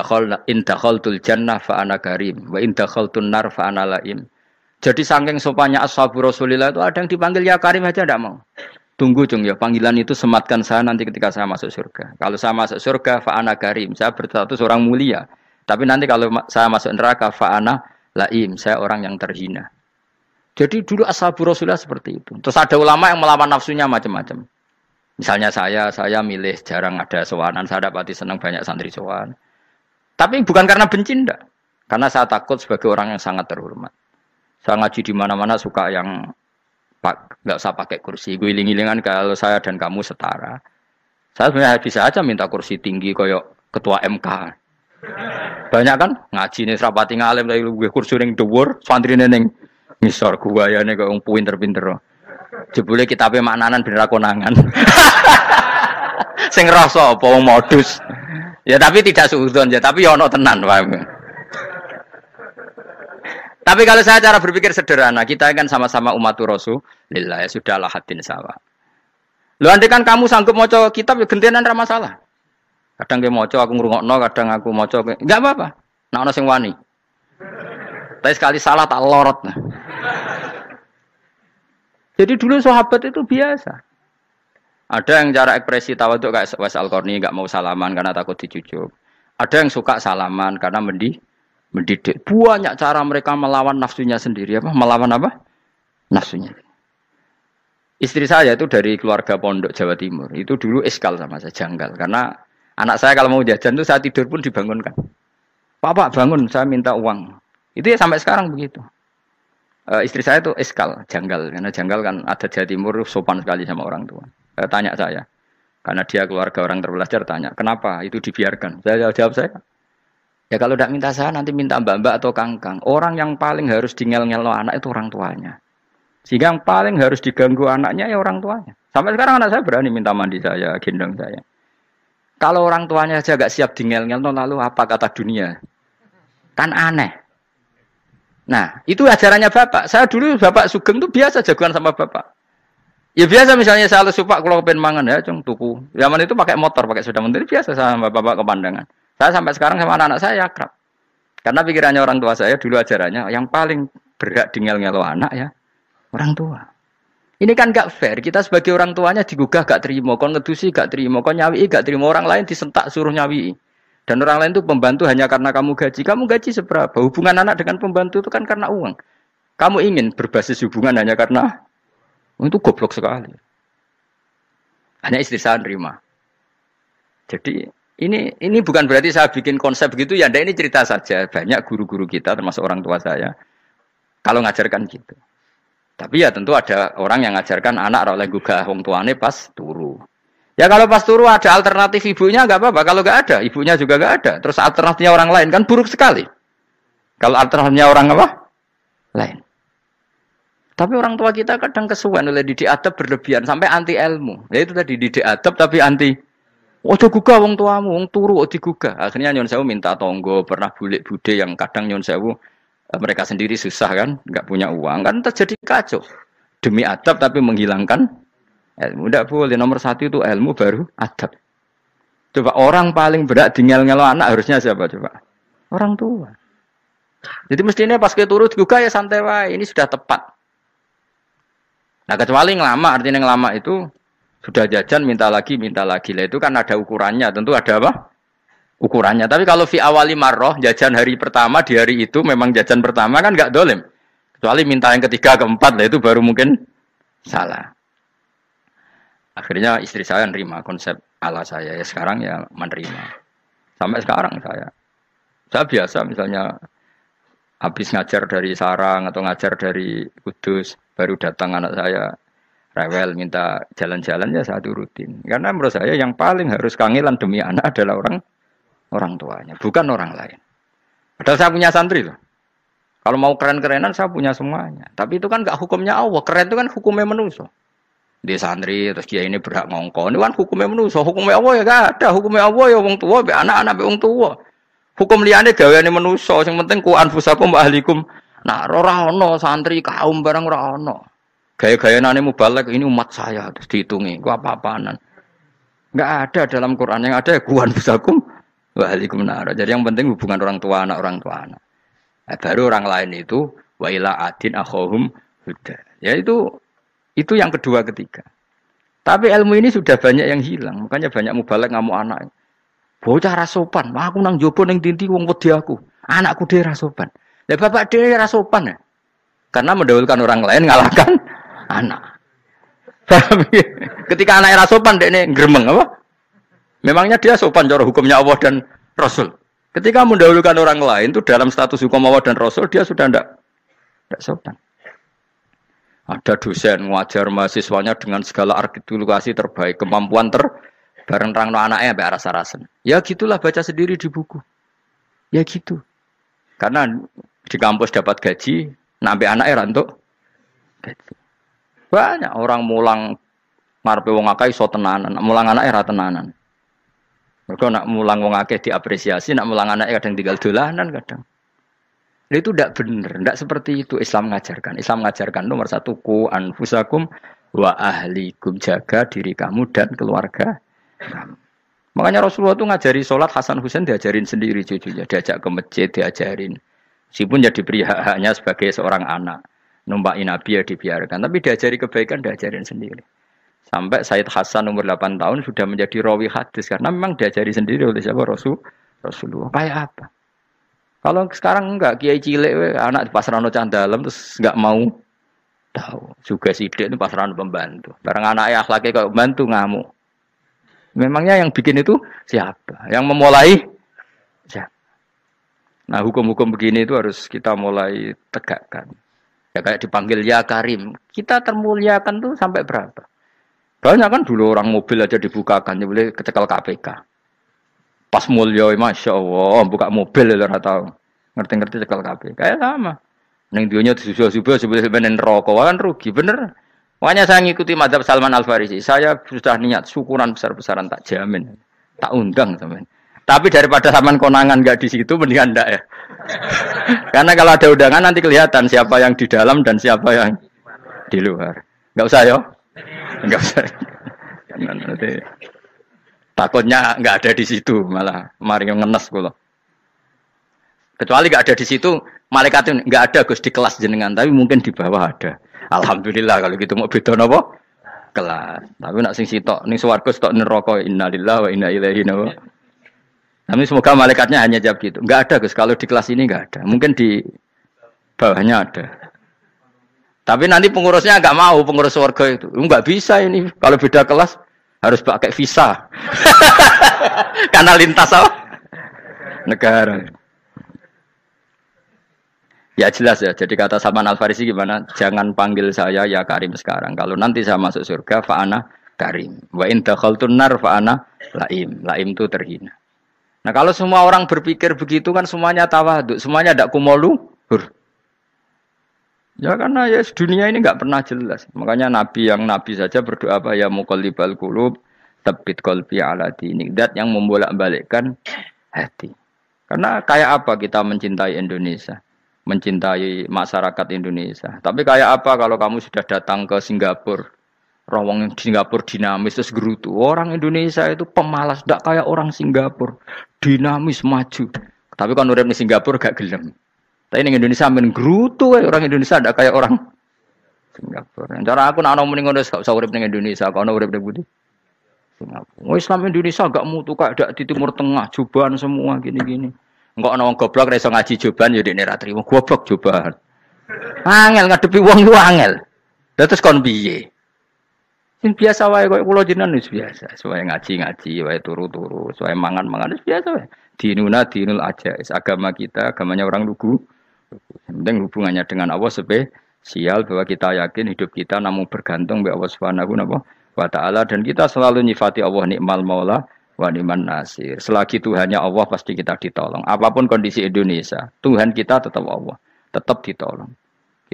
dakhaltul jannah fa ana karim, wa in dakhaltun nar fa ana laim. Jadi saking sopannya ashabu Rasulillah itu ada yang dipanggil ya Karim aja tidak mau. Tunggu cung ya, panggilan itu sematkan saya nanti ketika saya masuk surga. Kalau saya masuk surga fa ana karim, saya berstatus orang mulia. Tapi nanti kalau saya masuk neraka fa ana laim, saya orang yang terhina. Jadi dulu ashabu Rasulullah seperti itu. Terus ada ulama yang melawan nafsunya macam-macam. Misalnya saya milih jarang ada sowanan, saya dapati senang banyak santri sowan. Tapi bukan karena benci enggak. Karena saya takut sebagai orang yang sangat terhormat. Saya ngaji di mana-mana suka yang enggak usah pakai kursi. Guling-gilingan kalau saya dan kamu setara. Saya sebenarnya bisa aja minta kursi tinggi koyok ketua MK. Banyak kan ngaji nih serapati ngalim dari gue kursi ning dhuwur, santri ning ngisor guayane kok wong pinter-pinter. Jebule kitabe maknanan bener konangan. Sing rasa apa wong modus. Ya tapi tidak suudzon ya, tapi ya ono tenan, paham. Tapi kalau saya cara berpikir sederhana, kita kan sama-sama umatur Rasulillah, ya sudahlah hadin sawa. Lho andai kan kamu sanggup maca kitab ya gentenan ra masalah. Kadang ge maca aku ngrungokno, kadang aku maca enggak apa-apa. Nek ana sing wani. Tapi sekali salah tak lorot. Jadi dulu sahabat itu biasa. Ada yang cara ekspresi tawaduk kayak Wais Al-Qarni enggak mau salaman karena takut dicucuk. Ada yang suka salaman karena mendidik. Banyak cara mereka melawan nafsunya sendiri apa? Melawan apa? Nafsunya. Istri saya itu dari keluarga pondok Jawa Timur. Itu dulu eskal sama saya, janggal karena anak saya kalau mau jajan tuh saya tidur pun dibangunkan. Pak bangun, saya minta uang. Itu ya sampai sekarang begitu. Istri saya itu eskal, janggal. Karena janggal kan ada Jawa Timur sopan sekali sama orang tua. Tanya saya. Karena dia keluarga orang terpelajar, tanya. Kenapa itu dibiarkan? Saya jawab saya. Ya kalau tidak minta saya, nanti minta mbak-mbak atau kangkang. Orang yang paling harus dingel-ngelo anak itu orang tuanya. Sehingga yang paling harus diganggu anaknya ya orang tuanya. Sampai sekarang anak saya berani minta mandi saya, gendong saya. Kalau orang tuanya saja gak siap dingel-ngelo, lalu apa kata dunia? Kan aneh. Nah, itu ajarannya bapak. Saya dulu bapak Sugeng itu biasa jagoan sama bapak. Ya biasa misalnya saya lupa kalau pengen mangan ya, cung tuku. Zaman itu pakai motor, pakai sepeda motor biasa sama bapak ke Pandangan. Saya sampai sekarang sama anak-anak saya akrab. Karena pikirannya orang tua saya dulu ajarannya yang paling berhak dingel-ngelo anak ya orang tua. Ini kan gak fair. Kita sebagai orang tuanya digugah gak terima, kon ngedusi gak terima, kon nyawi gak terima, orang lain disentak suruh nyawi. Dan orang lain itu pembantu hanya karena kamu gaji. Kamu gaji seberapa? Hubungan anak dengan pembantu itu kan karena uang. Kamu ingin berbasis hubungan hanya karena itu goblok sekali. Hanya istri saya nerima. Jadi ini bukan berarti saya bikin konsep begitu ya. Ini cerita saja. Banyak guru-guru kita termasuk orang tua saya kalau ngajarkan gitu. Tapi ya tentu ada orang yang ngajarkan anak oleh gugah wong tuane pas turu. Ya kalau pas turu ada alternatif ibunya enggak apa-apa. Kalau enggak ada, ibunya juga enggak ada. Terus alternatifnya orang lain kan buruk sekali. Kalau alternatifnya orang apa? Lain. Tapi orang tua kita kadang kesuwen oleh didik adab berlebihan sampai anti ilmu. Ya itu tadi didik adab tapi anti. Ojo gugah wong tuamu, wong turu kok digugah. Akhirnya Nyon Sewu minta tonggo, pernah bulik bude yang kadang Nyon Sewu mereka sendiri susah kan, enggak punya uang kan terjadi kacau. Demi adab tapi menghilangkan ilmu. Tidak boleh, nomor satu itu ilmu baru adab. Coba orang paling berat dingel-ngelo anak harusnya siapa coba? Orang tua. Jadi mestinya pas ke turu digugah ya santai wae, ini sudah tepat. Nah kecuali ngelama, artinya ngelama itu sudah jajan minta lagi lah itu kan ada ukurannya, tentu ada apa? Ukurannya. Tapi kalau fi awali marroh jajan hari pertama di hari itu memang jajan pertama kan nggak dolim. Kecuali minta yang ketiga keempat lah itu baru mungkin salah. Akhirnya istri saya nerima konsep ala saya ya sekarang ya menerima. Sampai sekarang saya biasa misalnya habis ngajar dari Sarang atau ngajar dari Kudus baru datang anak saya rewel minta jalan-jalan ya saya turutin. Karena menurut saya yang paling harus kangelan demi anak adalah orang tuanya, bukan orang lain. Padahal saya punya santri loh. Kalau mau keren-kerenan saya punya semuanya. Tapi itu kan enggak hukumnya Allah. Keren itu kan hukumnya manusia. Di santri terus kiai ini berhak ngongkon. Ini kan hukumnya manusia, hukumnya Allah ya gak ada, hukumnya Allah ya wong tua, be anak-anak be wong tua. Hukum liyane gaweane manusia, sing penting ku anfusakum wa ahlikum. Nah, ora ono santri kaum barang ora ono. Gaya-gayanane mubalek ini umat saya terus dihitungi, ku apa-apaanan. Enggak ada dalam Quran, yang ada ku anfusakum wa ahlikum nar. Jadi yang penting hubungan orang tua anak. Nah, baru orang lain itu wa ila adin akhahum huda. Ya itu yang kedua ketiga. Tapi ilmu ini sudah banyak yang hilang. Makanya banyak mubalek ngamuk anak. Bocah ra sopan. Aku nang jopo ning tinti wong wedi aku. Anakku dhewe ra sopan. Lah bapak dhewe ra sopan ya. Karena mendahulukan orang lain ngalahkan anak. Tapi ketika anak ra sopan dekne gremeng apa? Memangnya dia sopan cara hukumnya Allah dan Rasul. Ketika mendahulukan orang lain itu dalam status hukum Allah dan Rasul dia sudah tidak sopan. Ada dosen ngajar mahasiswanya dengan segala artikulasi terbaik, kemampuan bareng terangno anaknya sampai rasa-rasen. Ya gitulah baca sendiri di buku. Ya gitu. Karena di kampus dapat gaji, nampi anaknya rantuk gaji. Banyak orang mulang ngarepe wong akeh iso tenanan, mulang anaknya ra tenanan. Mergo nak mulang wong akeh diapresiasi, nak mulang anaknya kadang tinggal dolanan kadang. Itu tidak benar, tidak seperti itu Islam mengajarkan. Islam mengajarkan nomor satu ku anfusakum wa ahlikum, jaga diri kamu dan keluarga kamu. Makanya Rasulullah itu ngajari sholat Hasan Husain diajarin sendiri cucunya, diajak ke masjid diajarin. Meskipun jadi beri hak-haknya sebagai seorang anak, numpaki Nabi ya dibiarkan, tapi diajari kebaikan diajarin sendiri. Sampai Said Hasan umur 8 tahun sudah menjadi rawi hadis karena memang diajari sendiri oleh siapa Rasulullah. Kayak apa? Kalau sekarang enggak, kiai cilik anak di pasrano candalem terus enggak mau tahu. Juga sidik itu pasrano pembantu. Barang anaknya akhlaknya kayak pembantu ngamuk. Memangnya yang bikin itu siapa? Yang memulai siapa? Nah, hukum-hukum begini itu harus kita mulai tegakkan. Ya kayak dipanggil ya Karim. Kita termuliakan tuh sampai berapa? Banyak kan dulu orang mobil aja dibukakan, dia boleh kecekel KPK. Pas mulia, masya Allah, buka mobil ya tahu, ngerti-ngerti cekal kabeh. Kayak sama. Neng dunia disusul-susul sebelum rokok kan rugi, bener. Makanya saya ngikuti mazhab Salman Al Farisi. Saya sudah niat syukuran besar-besaran tak jamin, tak undang teman. Tapi daripada saman konangan nggak di situ, mendingan ndak ya. Karena kalau ada undangan nanti kelihatan siapa yang di dalam dan siapa yang di luar. Nggak usah yo, nggak usah. Nanti. Takutnya nggak ada di situ, malah mari ngenes kula. Kecuali nggak ada di situ, malaikat nggak ada Gus di kelas jenengan, tapi mungkin di bawah ada. Alhamdulillah kalau gitu mau beda napa? Kelas. Tapi nak sing sitok ning swarga sitok neraka innalillahi wa inna ilaihi raji'un. Tapi semoga malaikatnya hanya jawab gitu. Nggak ada Gus, kalau di kelas ini nggak ada. Mungkin di bawahnya ada. Tapi nanti pengurusnya nggak mau, pengurus swarga itu. Nggak bisa ini kalau beda kelas. Harus pakai visa. Karena lintas apa? Negara. Ya jelas ya. Jadi kata Salman Al Farisi gimana? Jangan panggil saya ya Karim sekarang. Kalau nanti saya masuk surga, fa'ana Karim. Wa in dakhaltun nar fa'ana Laim. Laim itu terhina. Nah kalau semua orang berpikir begitu kan semuanya tawadhu. Semuanya ada kumoluhur. Ya karena ya dunia ini enggak pernah jelas. Makanya Nabi saja berdoa apa ya muqallibal qulub tsabbit qalbi ala dinik. Dat yang membolak-balikkan hati. Karena kayak apa kita mencintai Indonesia, mencintai masyarakat Indonesia. Tapi kayak apa kalau kamu sudah datang ke Singapura, rawang di Singapura dinamis terus gerutu. Orang Indonesia itu pemalas, tidak kayak orang Singapura, dinamis maju. Tapi kan urip di Singapura gak gelem. Tapi di Indonesia men gerutu, orang Indonesia tidak kayak orang Singapura. Cara aku nak ngomong ngono gak usah urip ning Indonesia, kono urip ning Budi. Singapura. Islam Indonesia gak mutu kayak dak di Timur Tengah, cobaan semua gini-gini. Enggak ana wong goblok ra iso ngaji cobaan ya dekne ra trimo. Goblok cobaan. Angel ngadepi wong ku angel. Lah terus kon piye? Sing biasa wae koyo kula jenengan wis biasa. Suwe ngaji-ngaji, wae turu-turu, suwe mangan-mangan wis biasa wae. Dinuna dinul ajais. Agama kita, agamanya orang lugu. Yang penting hubungannya dengan Allah spesial bahwa kita yakin hidup kita namun bergantung kepada Allah Subhanahu wa taala dan kita selalu nyifati Allah nikmal maula wa ni'man nasir. Selagi Tuhannya Allah pasti kita ditolong. Apapun kondisi Indonesia, Tuhan kita tetap Allah, tetap ditolong.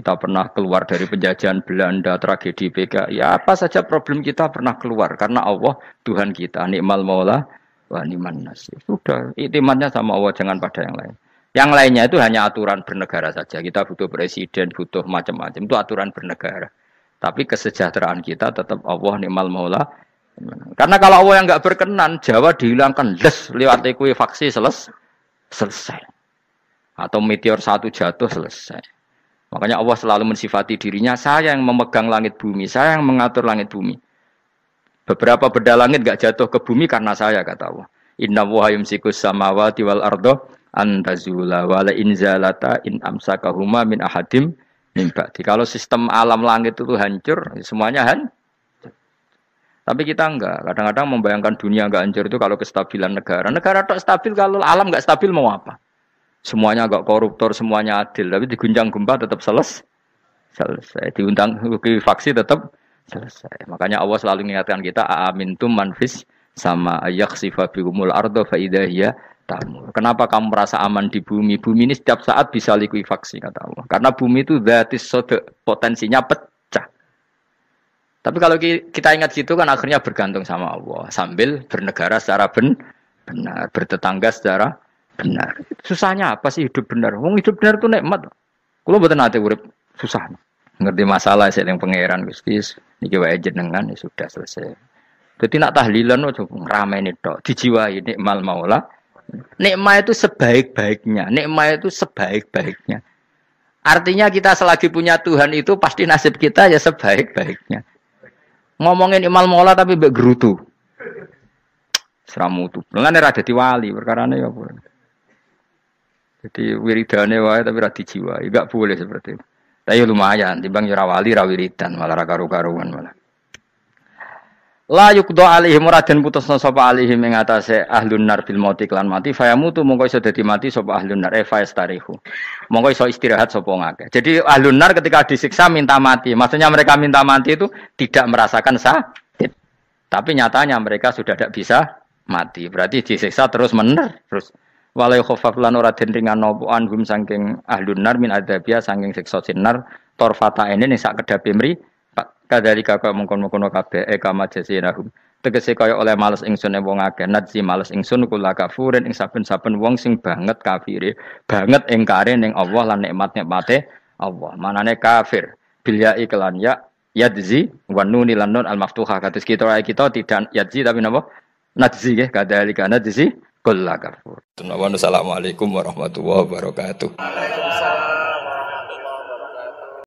kita pernah keluar dari penjajahan Belanda, tragedi PKI, ya apa saja problem kita pernah keluar karena Allah Tuhan kita, nikmal maula wa ni'man nasir. Sudah, iktimatnya sama Allah, jangan pada yang lain. Yang lainnya itu hanya aturan bernegara saja. Kita butuh presiden, butuh macam-macam, itu aturan bernegara. Tapi kesejahteraan kita tetap Allah nikmal maula. Karena kalau Allah yang enggak berkenan, Jawa dihilangkan lewat ekuifaksi selesai. Atau meteor satu jatuh selesai. Makanya Allah selalu mensifati dirinya, saya yang memegang langit bumi, saya yang mengatur langit bumi. Beberapa benda langit enggak jatuh ke bumi karena saya, kata Allah. Inna wa yumsikus samawati wal ardo antazula wala inzalata in amsakahuma min ahadim min ba'di. Kalau sistem alam langit itu hancur, semuanya hancur. Tapi kita enggak. Kadang-kadang membayangkan dunia enggak hancur itu kalau kestabilan negara. Negara tak stabil, kalau alam enggak stabil mau apa? Semuanya enggak koruptor, semuanya adil. Tapi diguncang gempa tetap selesai. Diundang faksi tetap selesai. Makanya Allah selalu mengingatkan kita, aamintum manfis sama yakhsifa bihumul ardo fa idza hiya tamur. Kenapa kamu merasa aman di bumi? Bumi ini setiap saat bisa likuifaksi, kata Allah. Karena bumi itu dzatis sode, potensinya pecah. Tapi kalau kita ingat situ kan akhirnya bergantung sama Allah sambil bernegara secara benar, bertetangga secara benar. Susahnya apa sih hidup benar? Wong hidup benar itu nikmat. Kulo mboten nate urip susah. Ngerti masalah sing pangeran Gusti niki wae jenengan ya sudah selesai. Dadi nak tahlilan ojo ngrameni tok, dijiwai nikmal maula. Nikmat itu sebaik-baiknya. Nikmat itu sebaik-baiknya. Artinya kita selagi punya Tuhan itu pasti nasib kita ya sebaik-baiknya. Ngomongin nikmal maula tapi mbek gerutu. Seramutu. Lengane ra dadi wali perkarane ya apa. Jadi wiridane wae tapi ra dijiwai, enggak boleh seperti itu. Tapi lumayan, timbang ora wali ra wiridan malah ra karo-karuan malah. La yuqda alaihim raden putusna sapa alaihim ing atase ahlun nar bil mauti lan mati fayamutu mongko iso dadi mati sapa ahlun nar fayastarihu. Mongko iso istirahat sapa ngake. Jadi ahlun nar ketika disiksa minta mati. Maksudnya mereka minta mati itu tidak merasakan sakit. Tapi nyatanya mereka sudah tidak bisa mati. Berarti disiksa terus terus walai khafaf lan ora den ringan napa anhum saking ahlun nar min adzabia saking siksa sinar torfata ene ning sak kedape mri kadalika kaya mengkon-mengkon kabeh kama jasinahum tegese kaya oleh males ingsun wong akeh nadzi males ingsun kula kafurin ing saben-saben wong sing banget kafire banget ingkare ning Allah lan nikmat-nikmate Allah manane kafir bilya iklan ya yadzi wa nuni lan nun al maftuhah kados kita tidak yadzi tapi napa nadzi nggih kadalika nadzi kula kafur. Assalamualaikum warahmatullahi wabarakatuh.